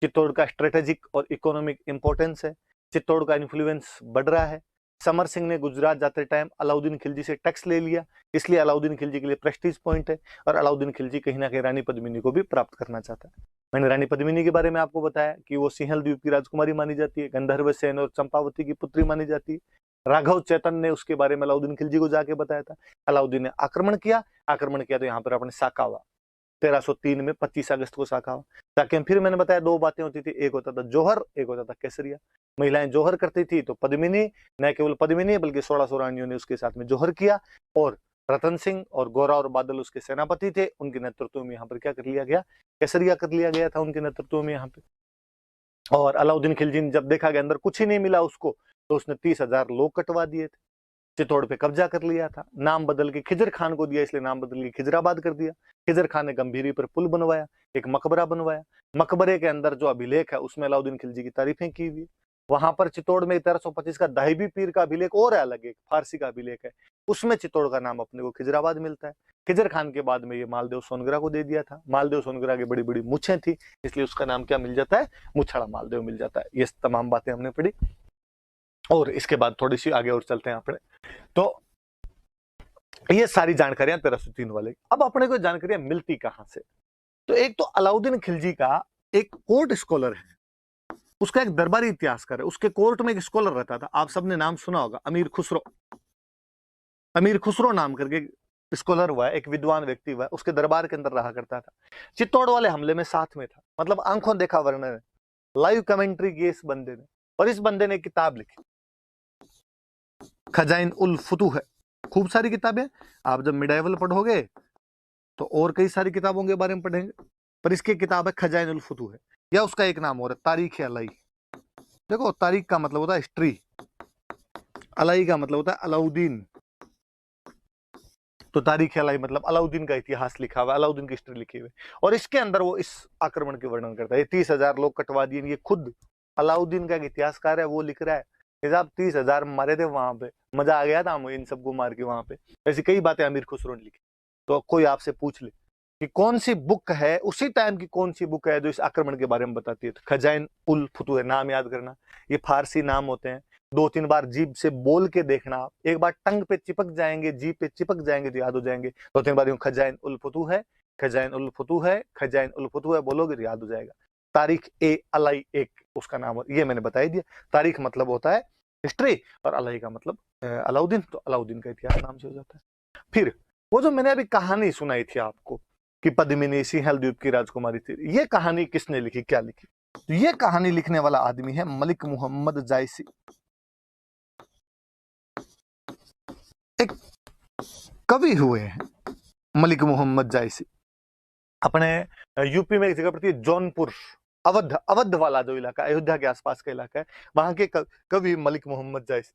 चित्तौड़ का स्ट्रेटेजिक और इकोनॉमिक इंपॉर्टेंस है, चित्तौड़ का इन्फ्लुएंस बढ़ रहा है। समर सिंह ने गुजरात जाते टाइम अलाउद्दीन खिलजी से टैक्स ले लिया, इसलिए अलाउद्दीन खिलजी के लिए प्रेस्टीज पॉइंट है। और अलाउद्दीन खिलजी कहीं ना कहीं रानी पद्मिनी को भी प्राप्त करना चाहता है। मैंने रानी पद्मिनी के बारे में आपको बताया कि वो सिंहल द्वीप की राजकुमारी मानी जाती है, गंधर्व सेन और चंपावती की पुत्री मानी जाती है। राघव चैतन ने उसके बारे में अलाउद्दीन खिलजी को जाके बताया था। अलाउद्दीन ने आक्रमण किया तो यहाँ पर अपने साकावा 1303 में 25 अगस्त को साकावा। ताकि फिर मैंने बताया दो बातें होती थी, एक होता था जौहर, एक होता था केसरिया। महिलाएं जौहर करती थी तो पद्मिनी, न केवल पद्मिनी बल्कि 1600 रानियों ने उसके साथ में जौहर किया। और रतन सिंह और गोरा और बादल उसके सेनापति थे, उनके नेतृत्व में यहाँ पर क्या कर लिया गया? केसरिया कर लिया गया था उनके नेतृत्व में यहाँ पे। और अलाउद्दीन खिलजी ने जब देखा कि अंदर कुछ ही नहीं मिला उसको, तो उसने 30,000 लोग कटवा दिए थे, चित्तौड़ पे कब्जा कर लिया था। नाम बदल के खिजर खान को दिया, इसलिए नाम बदल के खिजराबाद कर दिया। खिजर खान ने गंभीरी पर पुल बनवाया, एक मकबरा बनवाया। मकबरे के अंदर जो अभिलेख है उसमें अलाउद्दीन खिलजी की तारीफें की हुई। वहां पर चित्तौड़ में 1325 का दाहिबी पीर का अभिलेख और है, अलग एक फारसी का अभिलेख है, उसमें चित्तौड़ का नाम अपने को खिजराबाद मिलता है। खिजर खान के बाद में ये मालदेव सोनग्रा को दे दिया था। मालदेव सोनग्रा की बड़ी बड़ी मुछें थी, इसलिए उसका नाम क्या मिल जाता है? मुछड़ा मालदेव मिल जाता है। ये तमाम बातें हमने पढ़ी और इसके बाद थोड़ी सी आगे और चलते हैं अपने। तो ये सारी जानकारियां 1303 वाले। अब अपने को जानकारियां मिलती कहां से? तो एक तो अलाउद्दीन खिलजी का एक कोर्ट स्कॉलर है, उसका एक दरबारी इतिहासकार है, उसके कोर्ट में एक स्कॉलर रहता था, आप सबने नाम सुना होगा, अमीर खुसरो। अमीर खुसरो नाम करके स्कॉलर हुआ है, एक विद्वान व्यक्ति हुआ है, उसके दरबार के अंदर रहा करता था। चित्तौड़ वाले हमले में साथ में था, मतलब आंखों देखा वर्णन है, लाइव कमेंट्री की इस बंदे ने। और इस बंदे ने एक किताब लिखी, खजाइन उल फुतूह है। खूब सारी किताबें, आप जब मिडाइवल पढ़ोगे तो और कई सारी किताबों के बारे में पढ़ेंगे, पर इसकी किताब है खजाइन उल फुतूह है, या उसका एक नाम और है तारीख अलाई। देखो तारीख का मतलब होता है हिस्ट्री, अलाई का मतलब होता है अलाउद्दीन। तो तारीख अलाई मतलब अलाउद्दीन का इतिहास लिखा हुआ, अलाउद्दीन की हिस्ट्री लिखी हुई। और इसके अंदर वो इस आक्रमण के वर्णन करता है। 30,000 लोग कटवा दिए, ये खुद अलाउद्दीन का एक इतिहासकार है, वो लिख रहा है कि साहब 30,000 मारे थे वहां पे, मजा आ गया था हमें इन सबको मार के वहां पे। ऐसी कई बातें अमीर खुसरो ने लिखी। तो कोई आपसे पूछ ले कि कौन सी बुक है उसी टाइम की, कौन सी बुक है जो इस आक्रमण के बारे में बताती है, तो खजाइन उल फुतूह, नाम याद करना। ये फारसी नाम होते हैं, 2-3 बार जीभ से बोल के देखना, एक बार टंग पे चिपक जाएंगे, जीभ पे चिपक जाएंगे तो याद हो जाएंगे। 2-3 बार यूं खजाइन उल फुतूह है, खजाइन उल फुतूह है, खजाइन उल फुतूह है बोलोगे तो याद हो जाएगा। तारीख ए अलाई एक उसका नाम, ये मैंने बता ही दिया। तारीख मतलब होता है हिस्ट्री और अलाई का मतलब अलाउद्दीन, तो अलाउद्दीन का इतिहास नाम से हो जाता है। फिर वो जो मैंने अभी कहानी सुनाई थी आपको कि पद्मिनी सिंहल द्वीप की राजकुमारी थी, ये कहानी किसने लिखी, क्या लिखी? तो ये कहानी लिखने वाला आदमी है मलिक मोहम्मद जायसी। एक कवि हुए हैं मलिक मोहम्मद जायसी। अपने यूपी में एक जगह पड़ती है जौनपुर, अवध, अवध वाला जो इलाका, अयोध्या के आसपास का इलाका है, वहां के कवि मलिक मोहम्मद जायसी।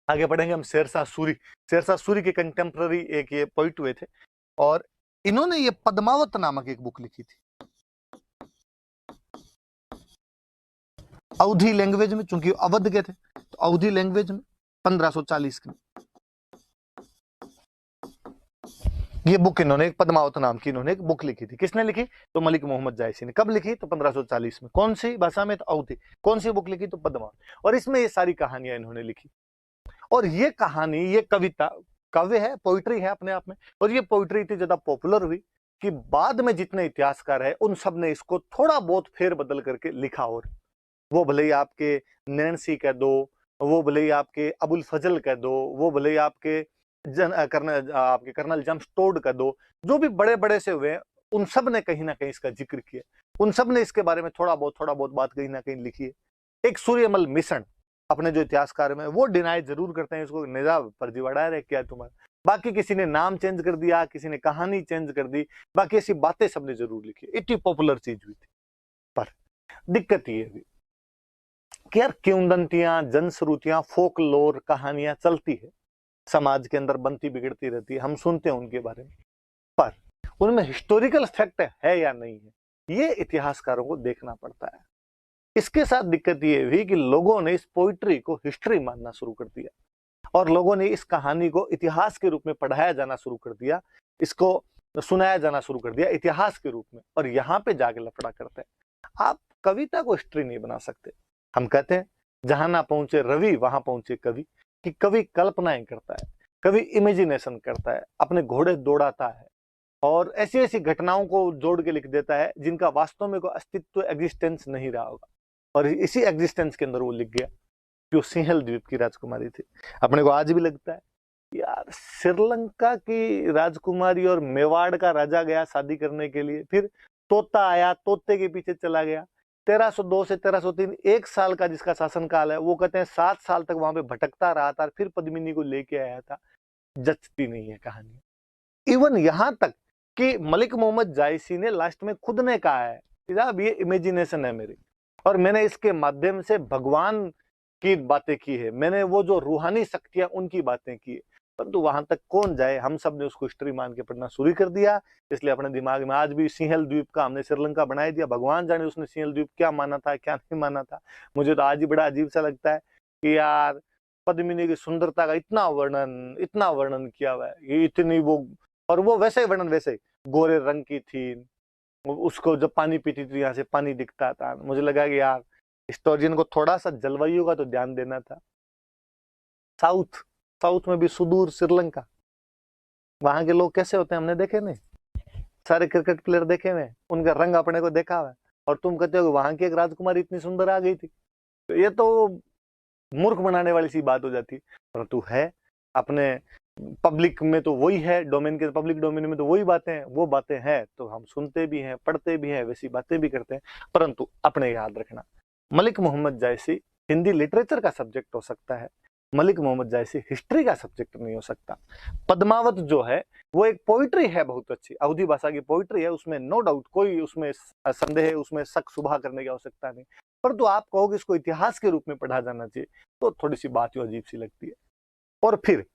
आगे बढ़ेंगे हम शेरशाह सूरी। शेरशाह सूरी के कंटेम्प्ररी एक ये पोइट हुए थे, और इन्होंने ये पद्मावत नामक एक बुक लिखी थी अवधी लैंग्वेज में, चूंकि अवध के थे तो अवधी लैंग्वेज में 1540 की ये बुक, इन्होंने एक पद्मावत नाम की इन्होंने एक बुक लिखी थी। किसने लिखी? तो मलिक मोहम्मद जायसी ने। कब लिखी? तो 1540 में। कौन सी भाषा में? तो अवधी। कौन सी बुक लिखी? तो पद्मावत। और इसमें ये सारी कहानियां इन्होंने लिखी। और ये कहानी, ये कविता, काव्य है, पोइट्री है अपने आप में। और ये पोइट्री इतनी ज्यादा पॉपुलर हुई कि बाद में जितने इतिहासकार है उन सब ने इसको थोड़ा बहुत फेर बदल करके लिखा। और वो भले ही आपके नैन्सी कह दो, वो भले ही आपके अबुल फजल कह दो, वो भले ही आपके आपके कर्नल जेम्स टोड कह दो, जो भी बड़े बड़े से हुए उन सब ने कहीं ना कहीं इसका जिक्र किया, उन सब ने इसके बारे में थोड़ा बहुत बात कहीं ना कहीं लिखी है। एक सूर्यमल मिशन अपने जो इतिहासकार में वो डिनाई जरूर करते हैं इसको, निजाब फर्जीवाड़ा है क्या तुम्हारा, बाकी किसी ने नाम चेंज कर दिया, किसी ने कहानी चेंज कर दी, बाकी ऐसी बातें सबने जरूर लिखी, इतनी पॉपुलर चीज हुई थी। पर दिक्कत ये हुई कि यार किंवदंतियां, जनश्रुतियां, फोक लोर कहानियां चलती है, समाज के अंदर बनती बिगड़ती रहती है, हम सुनते हैं उनके बारे में, पर उनमें हिस्टोरिकल फैक्ट है या नहीं है, ये इतिहासकारों को देखना पड़ता है। इसके साथ दिक्कत ये हुई कि लोगों ने इस पोइट्री को हिस्ट्री मानना शुरू कर दिया और लोगों ने इस कहानी को इतिहास के रूप में पढ़ाया जाना शुरू कर दिया, इसको सुनाया जाना शुरू कर दिया इतिहास के रूप में, और यहाँ पे जाके लफड़ा करते हैं। आप कविता को हिस्ट्री नहीं बना सकते। हम कहते हैं जहां ना पहुंचे रवि वहां पहुंचे कवि, कि कवि कल्पनाएं करता है, कवि इमेजिनेशन करता है, अपने घोड़े दौड़ाता है और ऐसी ऐसी घटनाओं को जोड़ के लिख देता है जिनका वास्तव में कोई अस्तित्व, एग्जिस्टेंस नहीं रहा होगा, और इसी एग्जिस्टेंस के अंदर वो लिख गया कि वो सिंहल द्वीप की राजकुमारी थी। अपने को आज भी लगता है यार श्रीलंका की राजकुमारी और मेवाड़ का राजा गया शादी करने के लिए, फिर तोता आया, तोते के पीछे चला गया, 1302 से 1303 एक साल का जिसका शासनकाल है, वो कहते हैं 7 साल तक वहां पे भटकता रहा था, फिर पद्मिनी को लेके आया था। जचती नहीं है कहानी। इवन यहां तक कि मलिक मोहम्मद जायसी ने लास्ट में खुद ने कहा है कि साहब ये इमेजिनेशन है मेरी, और मैंने इसके माध्यम से भगवान की बातें की है, मैंने वो जो रूहानी शक्तियां उनकी बातें की है। परंतु वहां तक कौन जाए, हम सब ने उसको हिस्ट्री मान के पढ़ना शुरू कर दिया। इसलिए अपने दिमाग में आज भी सिंहल द्वीप का हमने श्रीलंका बना दिया। भगवान जाने उसने सिंहल द्वीप क्या माना था क्या नहीं माना था। मुझे तो आज ही बड़ा अजीब सा लगता है कि यार पद्मिनी की सुंदरता का इतना वर्णन किया हुआ है, ये इतनी वो, और वो वैसे ही वर्णन, वैसे गोरे रंग की थी, उसको जब पानी पीती थी यहाँ से पानी दिखता था। मुझे लगा कि यार हिस्टोरियन को थोड़ा सा जलवायु का तो ध्यान देना था। साउथ में भी सुदूर श्रीलंका, वहां के लोग कैसे होते हैं हमने देखे नहीं, सारे क्रिकेट प्लेयर देखे हुए, उनका रंग अपने को देखा हुआ है, और तुम कहते हो कि वहां की एक राजकुमारी इतनी सुंदर आ गई थी। तो ये तो मूर्ख बनाने वाली सी बात हो जाती। परंतु है अपने पब्लिक में तो वही है, डोमेन के पब्लिक डोमेन में तो वही बातें हैं, वो बातें हैं तो हम सुनते भी हैं, पढ़ते भी हैं, वैसी बातें भी करते हैं। परंतु अपने याद रखना, मलिक मोहम्मद जायसी हिंदी लिटरेचर का सब्जेक्ट हो सकता है, मलिक मोहम्मद जायसी हिस्ट्री का सब्जेक्ट नहीं हो सकता। पद्मावत जो है वो एक पोइट्री है, बहुत अच्छी अवधी भाषा की पोइट्री है, उसमें नो डाउट, कोई उसमें संदेह, उसमें शक शुबा करने की आवश्यकता नहीं। परंतु आप कहोगे इसको इतिहास के रूप में पढ़ा जाना चाहिए, तो थोड़ी सी बात ही अजीब सी लगती है। और फिर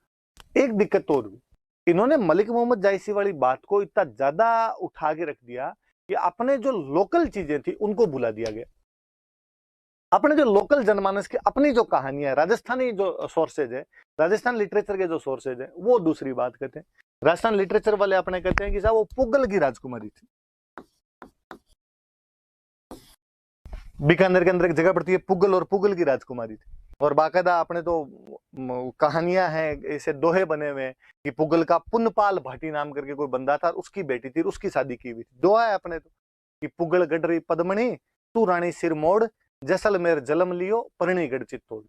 एक दिक्कत और हुई, इन्होंने मलिक मोहम्मद जायसी वाली बात को इतना ज्यादा उठा के रख दिया कि अपने जो लोकल चीजें थी उनको भुला दिया गया। अपने जो लोकल जनमानस की अपनी जो कहानियां है, राजस्थानी जो सोर्सेज है, राजस्थान लिटरेचर के जो सोर्सेज है, वो दूसरी बात कहते हैं। राजस्थान लिटरेचर वाले अपने कहते हैं कि साहब वो पुगल की राजकुमारी थी। बीकानेर के अंदर एक जगह पड़ती है पुगल, और पुगल की राजकुमारी थी। और बाकायदा अपने तो कहानियां हैं, ऐसे दोहे बने हुए हैं कि पुगल का पुनपाल भाटी नाम करके कोई बंदा था, उसकी बेटी थी, उसकी शादी की हुई थी। दोहा है अपने तो कि पुगल गडरी पद्मणी तू रानी सिर मोड़, जैसलमेर जलम लियो परणी गढ़ चित्तौड़।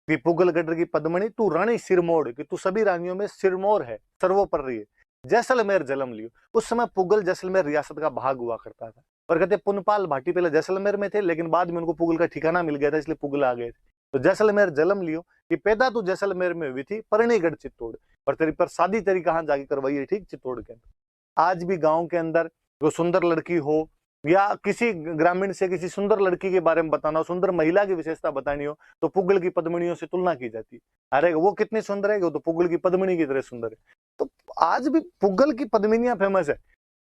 कि पुगल गडर की पद्मणी तू रानी सिरमोड़, कि तू सभी रानियों में सिरमौर है, सर्वोपरि है। जैसलमेर जलम लियो, उस समय पुगल जैसलमेर रियासत का भाग हुआ करता था। और कहते पुनपाल भाटी पहले जैसलमेर में थे, लेकिन बाद में उनको पुगल का ठिकाना मिल गया था, इसलिए पुगल आ गए थे। तो जैसलमेर जलम लियो कि पैदा तो जैसलमेर में हुई थी, परनीगढ़ चित्तौड़, और तेरी पर शादी तेरी कहां जाके करवाई है, ठीक चित्तौड़ के अंदर। आज भी गांव के अंदर जो सुंदर लड़की हो, या किसी ग्रामीण से किसी सुंदर लड़की के बारे में बताना हो, सुंदर महिला की विशेषता बतानी हो, तो पुगल की पद्मणियों से तुलना की जाती है। अरे वो कितनी सुंदर है, वो तो पुगल की पद्मणी की तरह सुंदर है। तो आज भी पुगल की पद्मिनियां फेमस है।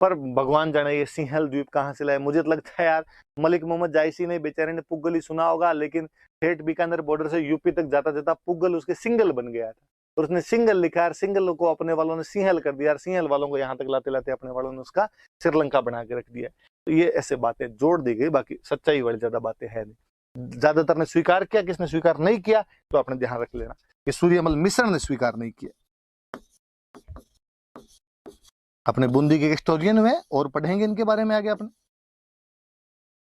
पर भगवान जाने ये सिंहल द्वीप कहाँ से लाए। मुझे तो लगता है यार मलिक मोहम्मद जायसी ने बेचारे ने पुगल ही सुना होगा, लेकिन ठेठ बीकानेर बॉर्डर से यूपी तक जाता जाता पुगल उसके सिंगल बन गया था, और उसने सिंगल लिखा, और सिंगल को अपने वालों ने सिंहल कर दिया, और सिंहल वालों को यहाँ तक लाते लाते अपने वालों ने उसका श्रीलंका बना के रख दिया। तो ये ऐसे बातें जोड़ दी गई, बाकी सच्चाई वाली ज्यादा बातें है नहीं। ज्यादातर ने स्वीकार किया, किसने स्वीकार नहीं किया तो आपने ध्यान रख लेना कि सूर्यमल मिश्र ने स्वीकार नहीं किया। अपने बूंदी के हिस्टोरियन हुए और पढ़ेंगे इनके बारे में आगे अपने।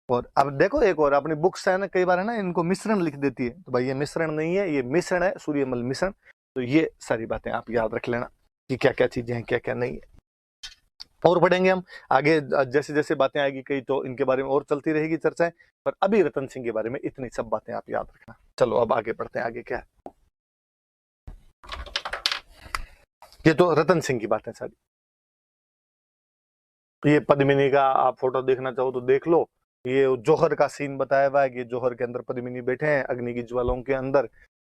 और अब देखो एक और अपनी बुक्स है ना, कई बार है ना इनको मिश्रण लिख देती है, तो भाई ये मिश्रण नहीं है, ये मिश्रण है, सूर्यमल मिश्रण। तो ये सारी बातें आप याद रख लेना कि क्या क्या चीजें हैं, क्या क्या नहीं है। और पढ़ेंगे हम आगे, जैसे जैसे बातें आएगी कई तो इनके बारे में और चलती रहेगी चर्चाएं। पर अभी रतन सिंह के बारे में इतनी सब बातें आप याद रखना। चलो अब आगे बढ़ते हैं, आगे क्या है। ये तो रतन सिंह की बात है सारी। ये पद्मिनी का आप फोटो देखना चाहो तो देख लो। ये जौहर का सीन बताया हुआ है कि जौहर के अंदर पद्मिनी बैठे हैं अग्नि की ज्वालाओं के अंदर।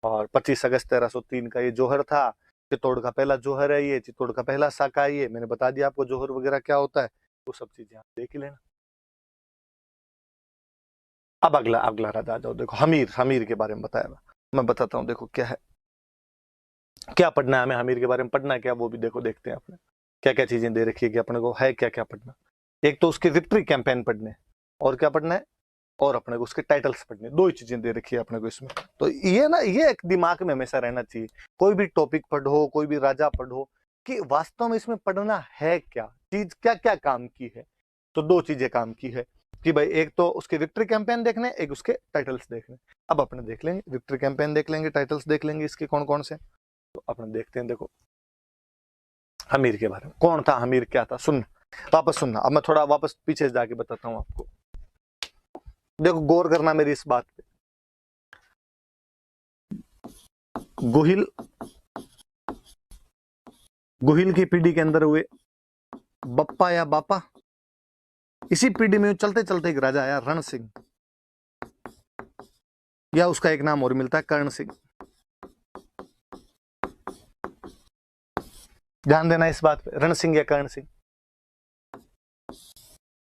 और 25 अगस्त 1303 का ये जौहर था। चित्तौड़ का पहला जौहर है ये, चित्तौड़ का पहला साका है ये। मैंने बता दिया आपको जौहर वगैरह क्या होता है, वो सब चीजें आप देख ही लेना। अब अगला अगला राजा आ जाओ, देखो हमीर, हमीर के बारे में बताया हुआ। मैं बताता हूँ, देखो क्या है, क्या पढ़ना है हमें हमीर के बारे में, पढ़ना है क्या वो भी देखो, देखते हैं अपने क्या क्या चीजें दे रखी है कि अपने को है क्या क्या पढ़ना। एक तो उसके विक्ट्री कैंपेन पढ़ने, और क्या पढ़ना है, और अपने को उसके टाइटल्स पढ़ने, दो ही चीजें दे रखी है अपने को इसमें। तो ये ना, ये एक दिमाग में हमेशा रहना चाहिए, कोई भी टॉपिक पढ़ो, कोई भी राजा पढ़ो, कि वास्तव में इसमें पढ़ना है क्या चीज, क्या क्या काम की है। तो दो चीजें काम की है कि भाई एक तो उसके विक्ट्री कैंपेन देखने, एक उसके टाइटल्स देखने। अब अपने देख लेंगे, विक्ट्री कैंपेन देख लेंगे, टाइटल्स देख लेंगे इसके कौन कौन से। तो अपने देखते हैं, देखो हमीर के बारे में, कौन था हमीर, क्या था, सुन वापस सुनना। अब मैं थोड़ा वापस पीछे जाके बताता हूं आपको, देखो गौर करना मेरी इस बात पे। गोहिल, गोहिल की पीढ़ी के अंदर हुए बप्पा या बापा, इसी पीढ़ी में चलते चलते एक राजा आया रण सिंह, या उसका एक नाम और मिलता है कर्ण सिंह। ध्यान देना इस बात पे, रण सिंह या कर्ण सिंह।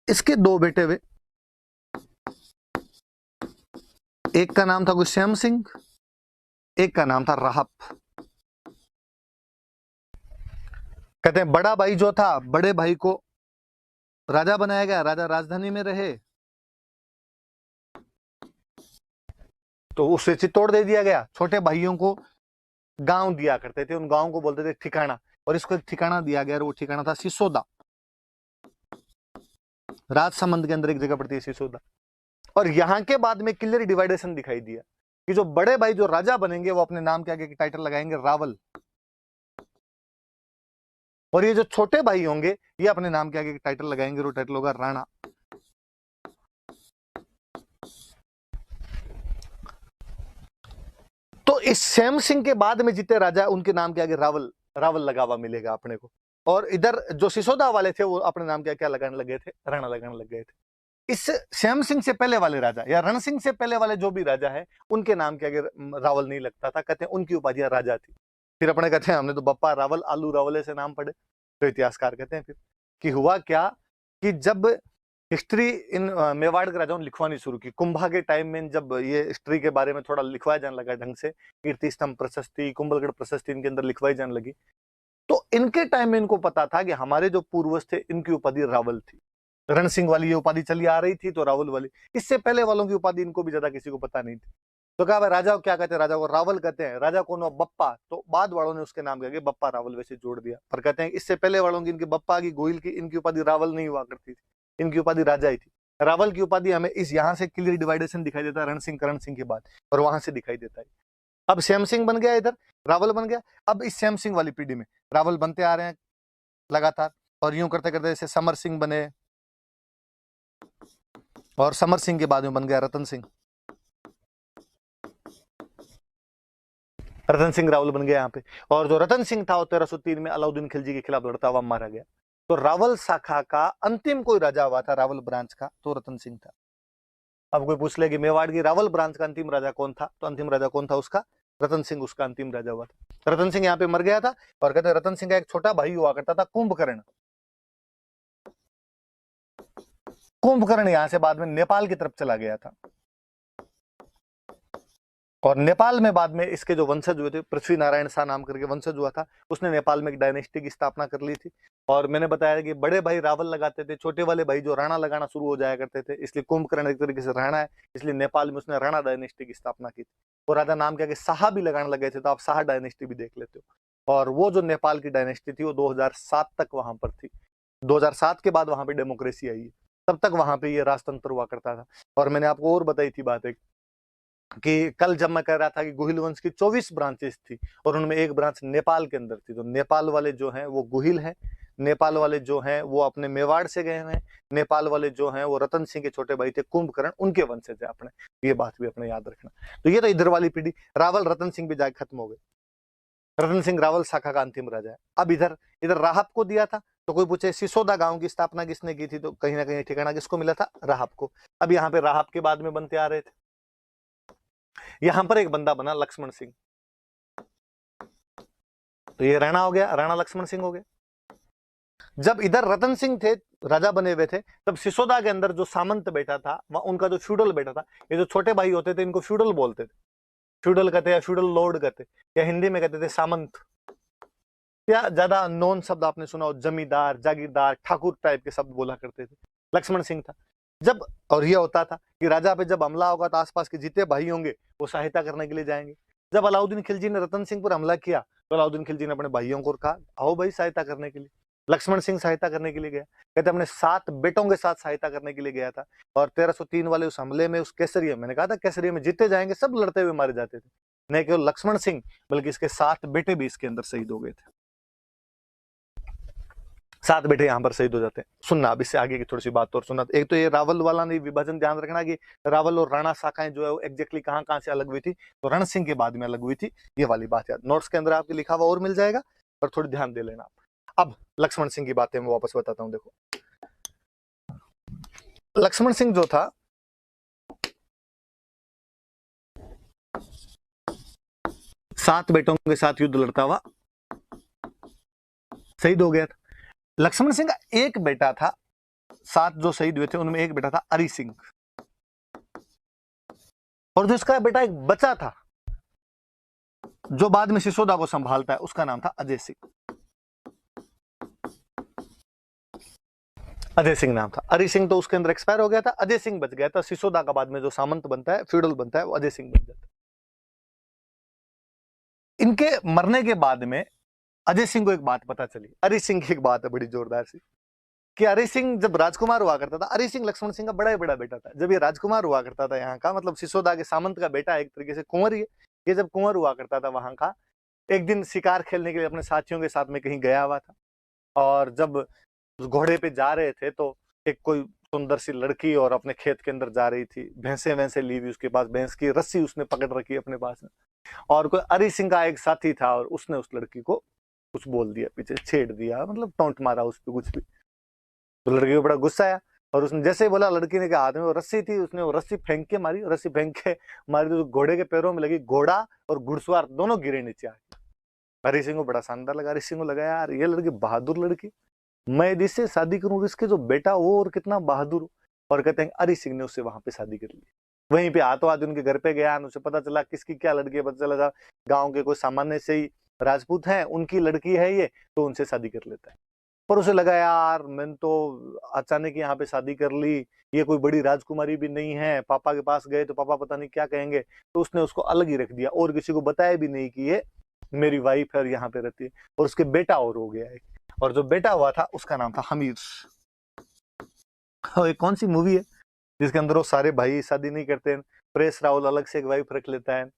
इसके दो बेटे हुए, एक का नाम था कोई श्याम सिंह, एक का नाम था राहप। कहते हैं बड़ा भाई जो था, बड़े भाई को राजा बनाया गया, राजा राजधानी में रहे, तो उसे चित्तौड़ दे दिया गया। छोटे भाइयों को गांव दिया करते थे, उन गांव को बोलते थे ठिकाना, और इसको एक ठिकाना दिया गया, और वो ठिकाना था सिसोदा। राजसमंद के अंदर एक जगह पड़ती है सिसोदा। और यहां के बाद में क्लियर डिवाइडेशन दिखाई दिया कि जो बड़े भाई जो राजा बनेंगे वो अपने नाम के आगे टाइटल लगाएंगे रावल, और ये जो छोटे भाई होंगे ये अपने नाम के आगे टाइटल लगाएंगे, वो टाइटल होगा राणा। तो इस श्याम सिंह के बाद में जितने राजा उनके नाम के आगे रावल, रावल लगा हुआ मिलेगा अपने को। और इधर जो सिसोदा वाले थे वो अपने नाम के आगे क्या लगाने लगे थे, राणा लगाने लग गए थे। इस श्याम सिंह से पहले वाले राजा या रण सिंह से पहले वाले जो भी राजा है उनके नाम के आगे रावल नहीं लगता था, कहते हैं उनकी उपाधियां राजा थी। फिर अपने कहते हैं हमने तो बप्पा रावल आलू रावले से नाम पढ़े। तो इतिहासकार कहते हैं फिर कि हुआ क्या, कि जब हिस्ट्री इन मेवाड़ के राजाओं ने लिखवानी शुरू की, कुंभा के टाइम में जब ये हिस्ट्री के बारे में थोड़ा लिखवाया जाने लगा ढंग से, कीर्ति स्तंभ प्रशस्ति, कुंभलगढ़ प्रशस्ति इनके अंदर लिखवाई जाने लगी, तो इनके टाइम में इनको पता था कि हमारे जो पूर्वज थे इनकी उपाधि रावल थी। रण सिंह वाली ये उपाधि चली आ रही थी तो रावल वाली, इससे पहले वालों की उपाधि इनको भी ज्यादा किसी को पता नहीं थी। तो कहा भाई राजा को क्या कहते हैं, राजा को रावल कहते हैं, राजा को नो बप्पा, तो बाद वालों ने उसके नाम के बप्पा रावल वैसे जोड़ दिया। पर कहते हैं इससे पहले वालों की, इनकी बप्पा की, गोहिल की, इनकी उपाधि रावल नहीं हुआ करती थी, इनकी उपाधि राजा ही थी। रावल की उपाधि हमें इस यहाँ से क्लियर डिवाइडेशन दिखाई देता है रण सिंह करण सिंह के बाद, और वहां से दिखाई देता है। अब श्याम सिंह बन गया, इधर रावल बन गया। अब इस श्याम सिंह वाली पीढ़ी में रावल बनते आ रहे हैं लगातार, और यूं करते करते जैसे समर सिंह बने, और समर सिंह के बाद में बन गया रतन सिंह, रतन सिंह रावल बन गया यहाँ पे। और जो रतन सिंह था वो 1303 में अलाउद्दीन खिलजी के खिलाफ लड़ता हुआ मारा गया। तो रावल शाखा का अंतिम कोई राजा हुआ था रावल ब्रांच का, तो रतन सिंह था। अब कोई पूछ ले कि मेवाड़ की रावल ब्रांच का अंतिम राजा कौन था, तो अंतिम राजा कौन था उसका, रतन सिंह उसका अंतिम राजा हुआ था। रतन सिंह यहाँ पे मर गया था। और कहते हैं रतन सिंह का एक छोटा भाई हुआ करता था कुंभकर्ण। कुंभकर्ण यहाँ से बाद में नेपाल की तरफ चला गया था, और नेपाल में बाद में इसके जो वंशज हुए थे, पृथ्वी नारायण शाह नाम करके वंशज हुआ था, उसने नेपाल में एक डायनेस्टी की स्थापना कर ली थी। और मैंने बताया कि बड़े भाई रावल लगाते थे, छोटे वाले भाई जो राणा लगाना शुरू हो जाया करते थे, इसलिए कुंभकर्ण एक तरीके से राणा है, इसलिए नेपाल में उसने राणा डायनेस्टी की स्थापना की थी। और राजा नाम के आगे शाह भी लगाने लगे थे, तो आप शाह डायनेस्टी भी देख लेते हो। और वो जो नेपाल की डायनेस्टी थी वो 2007 तक वहां पर थी। 2007 के बाद वहां पे डेमोक्रेसी आई है, तब तक वहां पे ये राजतंत्र हुआ करता था। और मैंने आपको और बताई थी बात एक, कि कल जब मैं कह रहा था कि गोहिल वंश की 24 ब्रांचेस थी, और उनमें एक ब्रांच नेपाल के अंदर थी। तो नेपाल वाले जो हैं वो गोहिल हैं, नेपाल वाले जो हैं वो अपने मेवाड़ से गए हैं, नेपाल वाले जो हैं वो रतन सिंह के छोटे भाई थे कुंभकर्ण, उनके वंशज है अपने। ये बात भी अपने याद रखना। तो ये तो इधर वाली पीढ़ी, रावल रतन सिंह भी जाके खत्म हो गए। रतन सिंह रावल शाखा का अंतिम राजा है। अब इधर इधर राहब को दिया था, तो कोई पूछे सिसोदा गांव की स्थापना किसने की थी, तो कहीं ना कहीं ठिकाना किसको मिला था, राहब को। अब यहाँ पे राहब के बाद में बनते आ रहे थे। यहां पर एक बंदा बना लक्ष्मण सिंह, तो ये राणा हो गया, राणा लक्ष्मण सिंह हो गया। जब इधर रतन सिंह थे, राजा बने हुए थे, तब सिसोदा के अंदर जो सामंत बैठा था, उनका जो फ्यूडल बैठा था, ये जो छोटे भाई होते थे इनको फ्यूडल बोलते थे। फ्यूडल कहते या फ्यूडल लॉर्ड कहते, या हिंदी में कहते थे सामंत, या ज्यादा नॉन शब्द आपने सुना हो, जमींदार, जागीरदार, ठाकुर टाइप के शब्द बोला करते थे। लक्ष्मण सिंह था। जब और यह होता था कि राजा पे जब हमला होगा तो आसपास के जितने भाई होंगे वो सहायता करने के लिए जाएंगे। जब अलाउद्दीन खिलजी ने रतन सिंह पर हमला किया, तो अलाउद्दीन खिलजी ने अपने भाइयों को कहा आओ भाई सहायता करने के लिए। लक्ष्मण सिंह सहायता करने के लिए गया, कहते अपने 7 बेटों के साथ सहायता करने के लिए गया था। और 1303 वाले उस हमले में, उस केसरिया, मैंने कहा था केसरिया में जीते जाएंगे, सब लड़ते हुए मारे जाते थे। नहीं केवल लक्ष्मण सिंह बल्कि इसके 7 बेटे भी इसके अंदर शहीद हो गए थे। 7 बेटे यहां पर शहीद हो जाते हैं। सुनना अब इससे आगे की थोड़ी सी बात और सुनना। एक तो ये रावल वाला नहीं विभाजन ध्यान रखना कि रावल और राणा शाखाएं जो है वो एग्जैक्टली कहां से अलग हुई थी, तो रण सिंह के बाद में अलग हुई थी, ये वाली बात याद। नोट्स के अंदर आपके लिखा हुआ और मिल जाएगा, पर थोड़ी ध्यान दे लेना। अब लक्ष्मण सिंह की बातें मैं वापस बताता हूं। देखो लक्ष्मण सिंह जो था, सात बेटों के साथ युद्ध लड़ता हुआ शहीद हो गया था। लक्ष्मण सिंह का एक बेटा था, 7 जो शहीद हुए थे उनमें एक बेटा था अरि सिंह, और जो इसका बेटा एक बच्चा था जो बाद में सिसोदा को संभालता है, उसका नाम था अजय सिंह। अजय सिंह नाम था। अरि सिंह तो उसके अंदर एक्सपायर हो गया था, अजय सिंह बच गया था। सिसोदा का बाद में जो सामंत बनता है, फ्यूडल बनता है, वो अजय सिंह बन जाता है। इनके मरने के बाद में अजय सिंह को एक बात पता चली। अरि सिंह की एक बात है बड़ी जोरदार सी, कि अरि सिंह जब राजकुमार हुआ करता था, अरि सिंह लक्ष्मण सिंह का बड़ा ही बड़ा बेटा था। जब ये राजकुमार हुआ करता था यहाँ का, मतलब सिसोदा के सामंत का बेटा, एक तरीके से कुंवर ही है। ये जब कुंवर हुआ करता था वहां का, एक दिन शिकार खेलने के लिए अपने साथियों के साथ में कहीं गया हुआ था, और जब घोड़े पे जा रहे थे तो एक कोई सुंदर सी लड़की और अपने खेत के अंदर जा रही थी, भैंसे वैंसे ली हुई उसके पास, भैंस की रस्सी उसने पकड़ रखी अपने पास में, और कोई अरि सिंह का एक साथी था और उसने उस लड़की को कुछ बोल दिया, पीछे छेड़ दिया, मतलब टोंट मारा उस पर कुछ भी। तो लड़की को बड़ा गुस्सा आया, और उसने जैसे ही बोला, लड़की ने के हाथ में वो रस्सी थी, उसने वो रस्सी फेंक के मारी, रस्सी फेंक के मारी तो घोड़े के पैरों में लगी, घोड़ा और घुड़सवार दोनों गिरे नीचे आके। हरि सिंह को बड़ा शानदार लगा। हरि सिंह को लगा यार ये लड़की बहादुर लड़की, मैं यदि इससे शादी करूं, इसके जो बेटा वो और कितना बहादुर। और कहते हैं हरि सिंह ने उससे वहां पे शादी कर ली। वहीं पे हाथों हाथ उनके घर पे गया, उसे पता चला किसकी क्या लड़की है, पता चला था गाँव के कोई सामान्य से ही राजपूत है, उनकी लड़की है ये, तो उनसे शादी कर लेता है। पर उसे लगा यार मैंने तो अचानक यहाँ पे शादी कर ली, ये कोई बड़ी राजकुमारी भी नहीं है, पापा के पास गए तो पापा पता नहीं क्या कहेंगे, तो उसने उसको अलग ही रख दिया, और किसी को बताया भी नहीं कि ये मेरी वाइफ है और यहाँ पे रहती है। और उसके बेटा और हो गया है, और जो बेटा हुआ था उसका नाम था हमीर। और एक कौन सी मूवी है जिसके अंदर वो सारे भाई शादी नहीं करते हैं, परेश रावल अलग से एक वाइफ रख लेता है,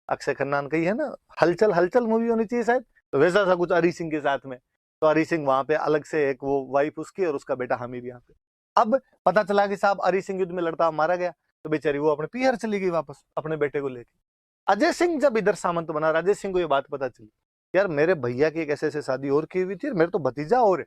अक्षय खन्ना का ही है ना, हलचल, हलचल मूवी होनी चाहिए शायद, तो वैसा सा कुछ हरि सिंह के साथ में। तो हरि सिंह वहां पे अलग से एक वो वाइफ उसकी और उसका बेटा हमीर यहाँ पे। अब पता चला कि साहब हरि सिंह युद्ध में लड़ता मारा गया, तो बेचारी वो अपने पीहर चली गई वापस अपने बेटे को लेके। अजय सिंह जब इधर सामंत बना, अजय सिंह को ये बात पता चली, यार मेरे भैया की एक ऐसे ऐसे शादी और की हुई थी, मेरे तो भतीजा और है।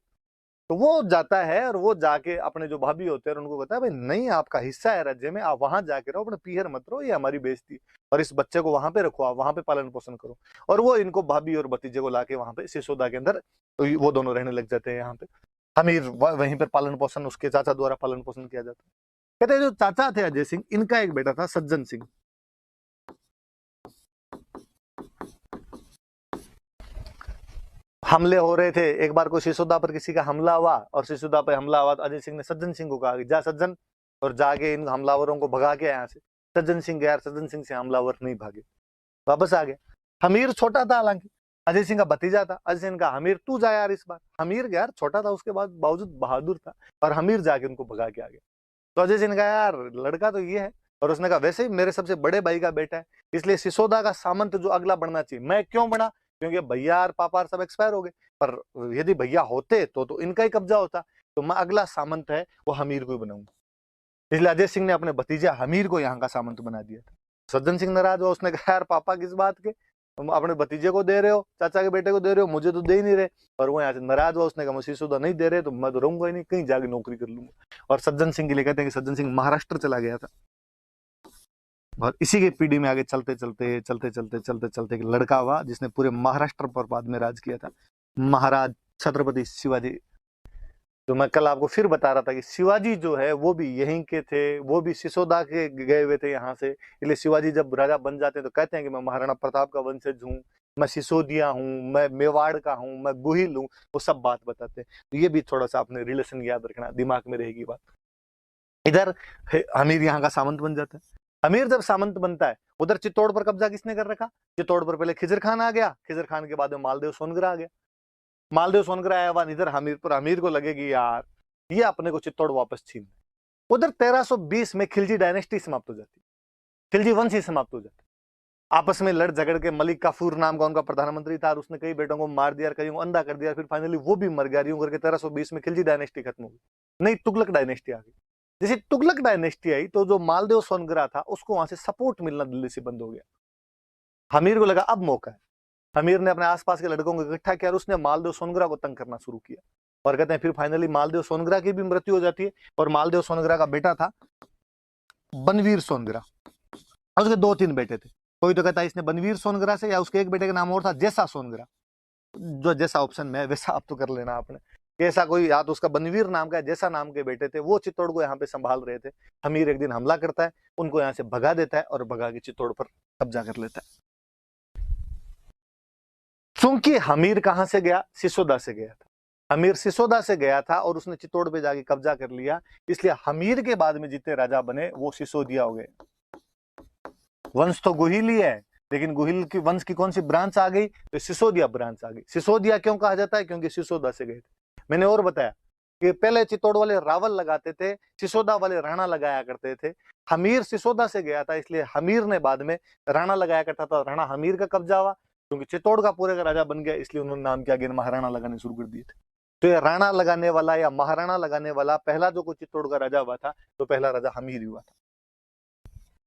तो वो जाता है और वो जाके अपने जो भाभी होते हैं उनको कहता है भाई नहीं आपका हिस्सा है राज्य में, आप वहां जाके रहो, अपने पीहर मत रहो, ये हमारी बेइज्जती, और इस बच्चे को वहां पे रखो, आप वहां पे पालन पोषण करो। और वो इनको भाभी और भतीजे को लाके वहां पे सिसोदा के अंदर वो दोनों रहने लग जाते हैं यहाँ पे। हमीर वहीं पर पालन पोषण उसके चाचा द्वारा पालन पोषण किया जाता है। कहते हैं जो चाचा थे अजय सिंह, इनका एक बेटा था सज्जन सिंह। हमले हो रहे थे, एक बार को सिसोदा पर किसी का हमला हुआ, और सिसोदा पर हमला हुआ तो अजय सिंह ने सज्जन सिंह को कहा कि जा सज्जन, और जाके इन हमलावरों को भगा के यहाँ से। सज्जन सिंह गया, सज्जन सिंह से हमलावर नहीं भागे, वापस आ गया। हमीर छोटा था, हालांकि अजय सिंह का भतीजा था। अजय सिंह का हमीर तू जा यार इस बार। हमीर गया यार, छोटा था, उसके बाद बावजूद बहादुर था, और हमीर जाके उनको भगा के आ गया। तो अजय सिंह ने कहा यार लड़का तो ये है, और उसने कहा वैसे ही मेरे सबसे बड़े भाई का बेटा है, इसलिए सिसोदा का सामंत जो अगला बनना चाहिए। मैं क्यों बना, क्योंकि भैया और पापा सब एक्सपायर हो गए, पर यदि भैया होते तो इनका ही कब्जा होता, तो मैं अगला सामंत है वो हमीर को ही बनाऊंगा। इसलिए अजय सिंह ने अपने भतीजा हमीर को यहाँ का सामंत बना दिया था। सज्जन सिंह नाराज हुआ, उसने कहा यार पापा किस बात के, तुम अपने भतीजे को दे रहे हो, चाचा के बेटे को दे रहे हो, मुझे तो दे ही नहीं रहे। और वो यहाँ से नाराज हुआ, उसने कहा मुझे सिसोदा नहीं दे रहे तो मैं तो रहूंगा ही नहीं, कहीं जाके नौकरी कर लूंगा। और सज्जन सिंह के लिए कहते हैं कि सज्जन सिंह महाराष्ट्र चला गया था। और इसी की पीढ़ी में आगे चलते चलते चलते चलते चलते चलते एक लड़का हुआ जिसने पूरे महाराष्ट्र पर बाद में राज किया था, महाराज छत्रपति शिवाजी। तो मैं कल आपको फिर बता रहा था कि शिवाजी जो है वो भी यहीं के थे, वो भी सिसोदा के गए हुए थे यहाँ से। इसलिए शिवाजी जब राजा बन जाते हैं तो कहते हैं कि मैं महाराणा प्रताप का वंशज हूँ, मैं सिसोदिया हूँ, मैं मेवाड़ का हूँ, मैं गुहिल हूँ, वो सब बात बताते हैं। तो ये भी थोड़ा सा अपने रिलेशन याद रखना, दिमाग में रहेगी बात। इधर अमीर यहाँ का सामंत बन जाता है। अमीर जब सामंत बनता है, उधर चित्तौड़ पर कब्जा किसने कर रखा? चित्तौड़ पर पहले खिजर खान आ गया, खिजर खान के बाद में मालदेव सोनगरा आ गया। मालदेव सोनगरा आया हुआ इधर हमीर पर, अमीर को लगेगी यार ये अपने को चित्तौड़ वापस छीन। उधर 1320 में खिलजी डायनेस्टी समाप्त हो जाती, खिलजी वंश ही समाप्त हो जाता। आपस में लड़ झगड़ के मलिक काफूर नाम का उनका प्रधानमंत्री था, और उसने कई बेटों को मार दिया, कई को अंधा कर दिया, फिर फाइनली वो भी मर गया। यूं करके 1320 में खिलजी डायनेस्टी खत्म हो गई। नई तुगलक डायनेस्टी आ गई। जैसे तुगलक डायनेस्टी आई तो जो मालदेव सोनगरा था उसको वहां से सपोर्ट मिलना दिल्ली से बंद हो गया। हमीर को लगा अब मौका है। हमीर ने अपने आसपास के लड़कों को इकट्ठा किया और उसने मालदेव सोनगरा को तंग करना शुरू किया। और कहते हैं फिर फाइनली मालदेव सोनगरा की भी मृत्यु हो जाती है। और मालदेव सोनगरा का बेटा था बनवीर सोनगरा, और उसके 2-3 बेटे थे। कोई तो कहता है इसने बनवीर सोनगरा से, या उसके एक बेटे का नाम और था जैसा सोनगरा। जो जैसा ऑप्शन में है वैसा आप तो कर लेना आपने। ऐसा कोई, या तो उसका बनवीर नाम का जैसा नाम के बेटे थे, वो चित्तौड़ को यहाँ पे संभाल रहे थे। हमीर एक दिन हमला करता है, उनको यहाँ से भगा देता है और भगा के चित्तौड़ पर कब्जा कर लेता है। क्योंकि हमीर कहां से गया? सिसोदा से गया था। हमीर सिसोदा से गया था और उसने चित्तौड़ पे जाके कब्जा कर लिया, इसलिए हमीर के बाद में जितने राजा बने वो सिसोदिया हो गए। वंश तो गुहिल ही है, लेकिन गुहिल की वंश की कौन सी ब्रांच आ गई? तो सिसोदिया ब्रांच आ गई। सिसोदिया क्यों कहा जाता है? क्योंकि सिसोदा से गए थे। मैंने और बताया कि पहले चित्तौड़ वाले रावल लगाते थे, सिसोदा वाले राणा लगाया करते थे। हमीर सिसोदा से गया था, इसलिए हमीर ने बाद में राणा लगाया करता था। राणा हमीर का कब्जा हुआ, क्योंकि चित्तौड़ का पूरे का राजा बन गया, इसलिए उन्होंने नाम क्या किया? महाराणा लगाने शुरू कर दिए थे। तो ये राणा लगाने वाला या महाराणा लगाने वाला पहला जो कोई चित्तौड़ का राजा हुआ था, तो पहला राजा हमीर हुआ था।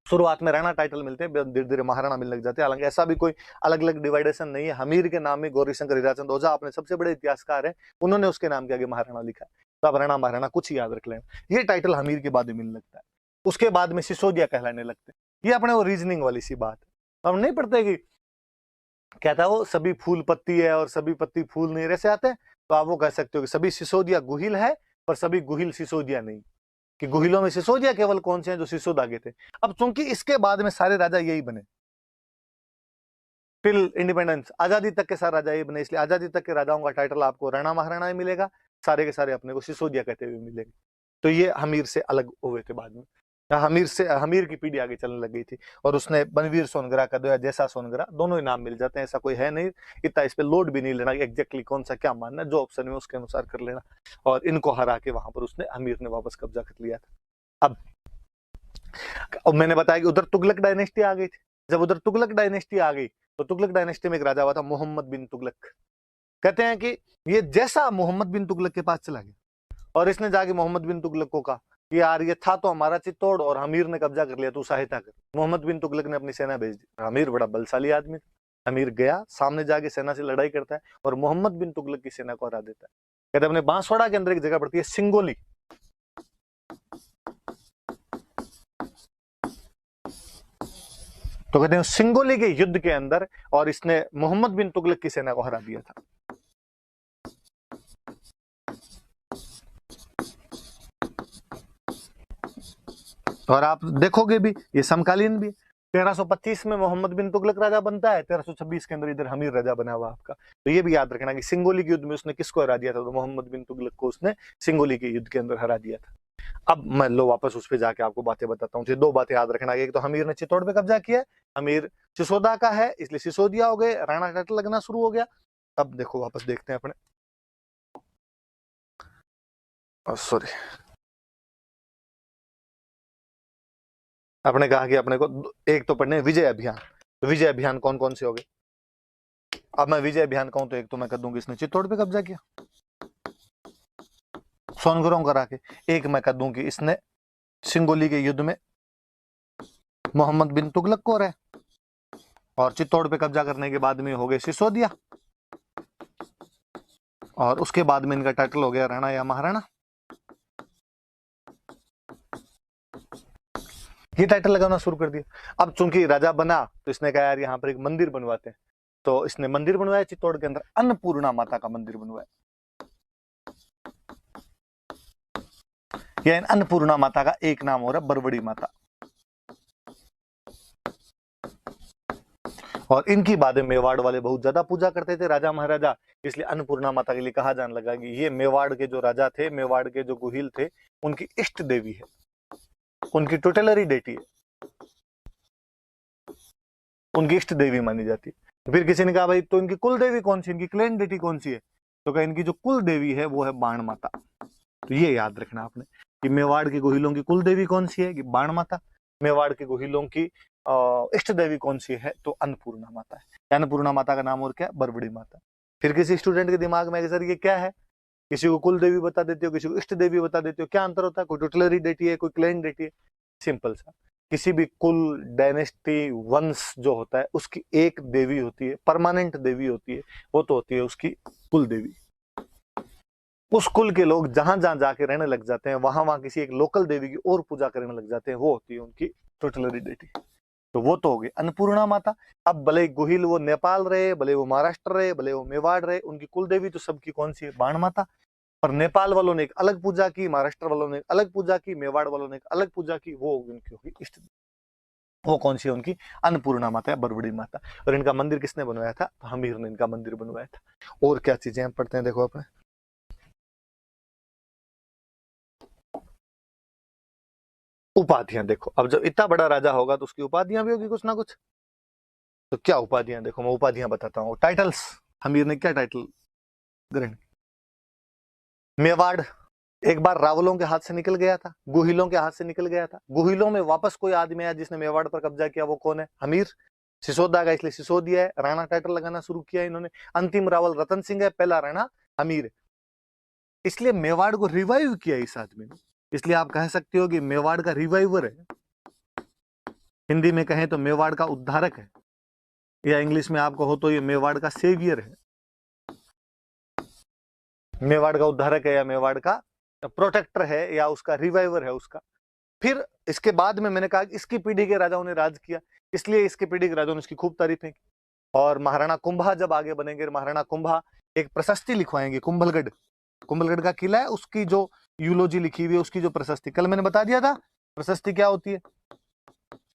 शुरुआत में राणा टाइटल मिलते हैं, धीरे धीरे महाराणा मिलने लग जाते हैं। हालांकि ऐसा भी कोई अलग अलग डिवाइडेशन नहीं है। हमीर के नाम में गौरी शंकर हीराचंद ओझा अपने सबसे बड़े इतिहासकार हैं, उन्होंने उसके नाम के आगे महाराणा लिखा है। तो आप राणा महाराणा कुछ याद रख लेना। ये टाइटल हमीर के बाद में मिलने लगता है, उसके बाद में सिसोदिया कहलाने लगते हैं। ये अपने वो रीजनिंग वाली सी बात है। हम नहीं पढ़ते कि क्या था वो, सभी फूल पत्ती है और सभी पत्ती फूल नहीं, ऐसे आते हैं। तो आप वो कह सकते हो कि सभी सिसोदिया गुहिल है पर सभी गुहिल सिसोदिया नहीं, कि गुहिलों में सिसोदिया केवल कौन से हैं? जो सिसोदा के थे। अब चूंकि इसके बाद में सारे राजा यही बने, फिर इंडिपेंडेंस आजादी तक के सारे राजा यही बने, इसलिए आजादी तक के राजाओं का टाइटल आपको राणा महाराणा ही मिलेगा, सारे के सारे अपने को सिसोदिया कहते हुए मिलेंगे। तो ये हमीर से अलग हुए थे बाद में। हमीर की पीढ़ी आगे चलने लग गई थी, और उसने बनवीर सोनगरा का दो जैसा सोनगरा, दोनों ही नाम मिल जाते हैं, ऐसा कोई है नहीं। इतना इस पे लोड भी नहीं लेना एग्जैक्टली कौन सा क्या मानना, जो ऑप्शन है उसके अनुसार कर लेना। और इनको हरा के वहां पर उसने हमीर ने वापस कब्जा कर लिया था। अब मैंने बताया कि उधर तुगलक डायनेस्टी आ गई थी। जब उधर तुगलक डायनेस्टी आ गई तो तुगलक डायनेस्टी में एक राजा हुआ था मोहम्मद बिन तुगलक। कहते हैं कि ये जैसा मोहम्मद बिन तुगलक के पास चला गया और इसने जाके मोहम्मद बिन तुगलक को कहा कि यार ये था तो हमारा चित्तौड़ और हमीर ने कब्जा कर लिया, तू सहायता कर। मोहम्मद बिन तुगलक ने अपनी सेना भेज दी। हमीर बड़ा बलशाली आदमी था। हमीर गया, सामने जाके सेना से लड़ाई करता है और मोहम्मद बिन तुगलक की सेना को हरा देता है। कहते अपने बांसवाड़ा के अंदर एक जगह पड़ती है सिंगोली, तो कहते हैं सिंगोली के युद्ध के अंदर, और इसने मोहम्मद बिन तुगलक की सेना को हरा दिया था। और आप देखोगे भी ये समकालीन भी। 1325 में मोहम्मद बिन तुगलक राजा बनता है, 1326 के अंदर इधर हमीर राजा बना हुआ आपका। तो ये भी याद रखना कि सिंगोली के युद्ध में उसने किसको हरा दिया था? तो मोहम्मद बिन तुगलक को उसने सिंगोली के युद्ध के अंदर हरा दिया था। अब मैं लो वापस उस पर जाके आपको बातें बताता हूँ। दो बातें याद रखना, एक तो हमीर ने चित्तौड़ पे कब्जा किया, हमीर सिसोदा का है इसलिए सिसोदिया हो गए, राणा टाइटल लगना शुरू हो गया। अब देखो वापस देखते हैं अपने, सॉरी, आपने कहा कि अपने को एक तो पढ़ने विजय अभियान। तो विजय अभियान कौन कौन से हो गए? अब मैं विजय अभियान कहूं तो एक तो मैं कर दूंगी इसने चित्तौड़ पे कब्जा किया सोनगरों करा के, एक मैं कर दूंगी इसने सिंगोली के युद्ध में मोहम्मद बिन तुगलक को रहे, और चित्तौड़ पे कब्जा करने के बाद में हो गए सिसोदिया, और उसके बाद में इनका टाइटल हो गया राणा या महाराणा। ये टाइटल लगाना शुरू कर दिया। अब चूंकि राजा बना तो इसने कहा यार यहाँ पर एक मंदिर बनवाते हैं, तो इसने मंदिर बनवाया चित्तौड़ के अंदर, अन्नपूर्णा माता का मंदिर बनवाया। यह अन्नपूर्णा माता का एक नाम हो रहा है बरबड़ी माता। और इनकी बातें मेवाड़ वाले बहुत ज्यादा पूजा करते थे, राजा महाराजा, इसलिए अन्नपूर्णा माता के लिए कहा जाने लगा कि ये मेवाड़ के जो राजा थे, मेवाड़ के जो गुहिल थे, उनकी इष्ट देवी है, उनकी टोटलरी डेटी है, उनकी इष्ट देवी मानी जाती है। फिर किसी ने कहा भाई तो इनकी कुल देवी कौन सी, इनकी क्लेन डेटी कौन सी है, तो कहा इनकी जो कुल देवी है वो है बाण माता। तो ये याद रखना आपने कि मेवाड़ के गुहिलों की कुल देवी कौन सी है, कि बाण माता। मेवाड़ के गुहिलों की इष्ट देवी कौन सी है, तो अन्नपूर्णा माता है। अन्नपूर्णा माता का नाम और क्या, बरबड़ी माता। फिर किसी स्टूडेंट के दिमाग में सर ये क्या है, किसी को कुल देवी बता देते हो, किसी को इष्ट देवी बता देते हो, क्या अंतर होता है, कोई टुटलरी डेटी है, कोई क्लेन डेटी है। सिंपल सा, किसी भी कुल, डायनेस्टी, वंश जो होता है उसकी एक देवी होती है, परमानेंट देवी होती है, वो तो होती है उसकी कुल देवी। उस कुल के लोग जहां जहां जाके रहने लग जाते हैं, वहां वहां किसी एक लोकल देवी की और पूजा करने लग जाते हैं, वो होती है उनकी टोटलरी डेटी। तो वो तो हो गई अन्नपूर्णा माता। अब भले गुहिल वो नेपाल रहे, भले वो महाराष्ट्र रहे, भले वो मेवाड़ रहे, उनकी कुल देवी तो सबकी कौन सी है, बाण माता। पर नेपाल वालों ने एक अलग पूजा की, महाराष्ट्र वालों ने एक अलग पूजा की, मेवाड़ वालों ने एक अलग पूजा की, वो उनकी होगी इष्ट। वो कौन सी है उनकी, अन्नपूर्णा माता है, बरबड़ी माता। और इनका मंदिर किसने बनवाया था, तो हमीर ने इनका मंदिर बनवाया था। और क्या चीजें हम पढ़ते हैं देखो अपने, उपाधियां देखो। अब जब इतना बड़ा राजा होगा तो उसकी उपाधियां भी होगी कुछ ना कुछ। तो क्या उपाधियां, देखो मैं उपाधियां बताता हूँ। टाइटल्स, हमीर ने क्या टाइटल ग्रहण, मेवाड़ एक बार रावलों के हाथ से निकल गया था, गुहिलों के हाथ से निकल गया था। गुहिलों में वापस कोई आदमी आया जिसने मेवाड़ पर कब्जा किया, वो कौन है, हमीर। सिसोदा का इसलिए सिसोदिया है, राणा टाइटल लगाना शुरू किया इन्होंने। अंतिम रावल रतन सिंह है, पहला राणा हमीर। इसलिए मेवाड़ को रिवाइव किया इस आदमी ने, इसलिए आप कह सकते हो कि मेवाड़ का रिवाइवर है। हिंदी में कहें तो मेवाड़ का उद्धारक है, या इंग्लिश में आपको हो तो ये मेवाड़ का सेवियर है। मेवाड़ का उद्धारक है, या मेवाड़ का प्रोटेक्टर है, या उसका रिवाइवर है उसका। फिर इसके बाद में मैंने कहा इसकी पीढ़ी के राजाओं ने राज किया, इसलिए इसकी पीढ़ी के राजाओं ने इसकी खूब तारीफें की। और महाराणा कुंभा जब आगे बनेंगे, महाराणा कुंभा एक प्रशस्ति लिखवाएंगे, कुंभलगढ़, कुंभलगढ़ का किला है, उसकी जो यूलोजी लिखी हुई है, उसकी जो प्रशस्ति, कल मैंने बता दिया था प्रशस्ति क्या होती है,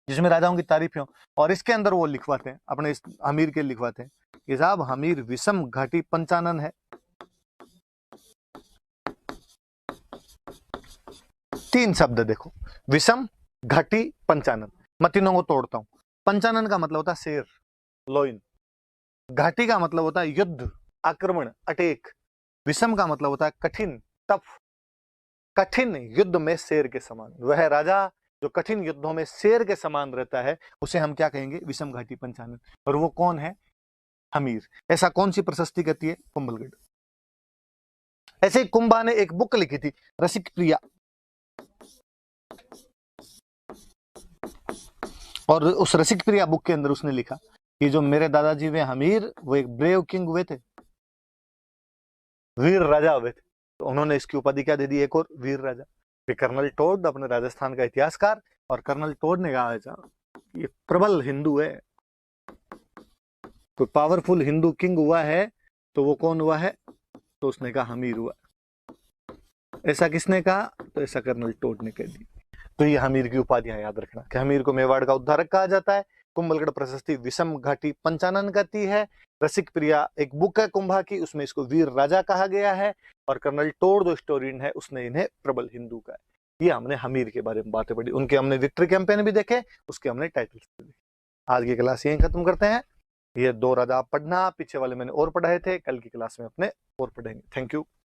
जिसमें राजाओं की तारीफें हो। और इसके अंदर वो लिखवाते हैं, अपने इस हमीर के लिखवाते हैं कि साहब हमीर विषम घाटी पंचानन है। 3 शब्द देखो, विषम, घाटी, पंचानन। मैं तीनों को तोड़ता हूं। पंचानन का मतलब होता है शेर, लोइन। घाटी का मतलब होता है युद्ध, आक्रमण, अटैक। विषम का मतलब होता है कठिन, टफ। कठिन युद्ध में शेर के समान, वह राजा जो कठिन युद्धों में शेर के समान रहता है, उसे हम क्या कहेंगे, विषम घाटी पंचानन। और वो कौन है, हमीर। ऐसा कौन सी प्रशस्ति कहती है, कुंभलगढ़। ऐसे ही कुंभा ने एक बुक लिखी थी, रसिक प्रिया, और उस रसिक प्रिया बुक के अंदर उसने लिखा कि जो मेरे दादाजी वे हमीर, वो एक ब्रेव किंग हुए थे, वीर राजा हुए थे। तो उन्होंने इसकी उपाधि क्या दे दी, एक और वीर राजा। फिर कर्नल टोड, अपने राजस्थान का इतिहासकार, और कर्नल टोड ने कहा ये प्रबल हिंदू है, कोई पावरफुल हिंदू किंग हुआ है तो वो कौन हुआ है, तो उसने कहा हमीर हुआ। ऐसा किसने कहा, तो ऐसा कर्नल टोड ने कह दी। तो ये हमीर की उपाधियां याद रखना कि हमीर को मेवाड़ का उद्धारक कहा जाता है, कुंभलगढ़ प्रशस्ति विषम घाटी पंचानन कहती है, रसिक प्रिया एक बुक है कुंभा की, उसमें इसको वीर राजा कहा गया है, और कर्नल टोड जो हिस्टोरियन है उसने इन्हें प्रबल हिंदू कहा है। ये हमने हमीर के बारे में बातें पढ़ी, उनके हमने विक्ट्री कैंपेन भी देखे, उसके हमने टाइटल्स भी देखे। आज की क्लास यहीं खत्म करते हैं। ये 2 राजा आप पढ़ना, पीछे वाले मैंने और पढ़ाए थे, कल की क्लास में अपने और पढ़ेंगे। Thank you.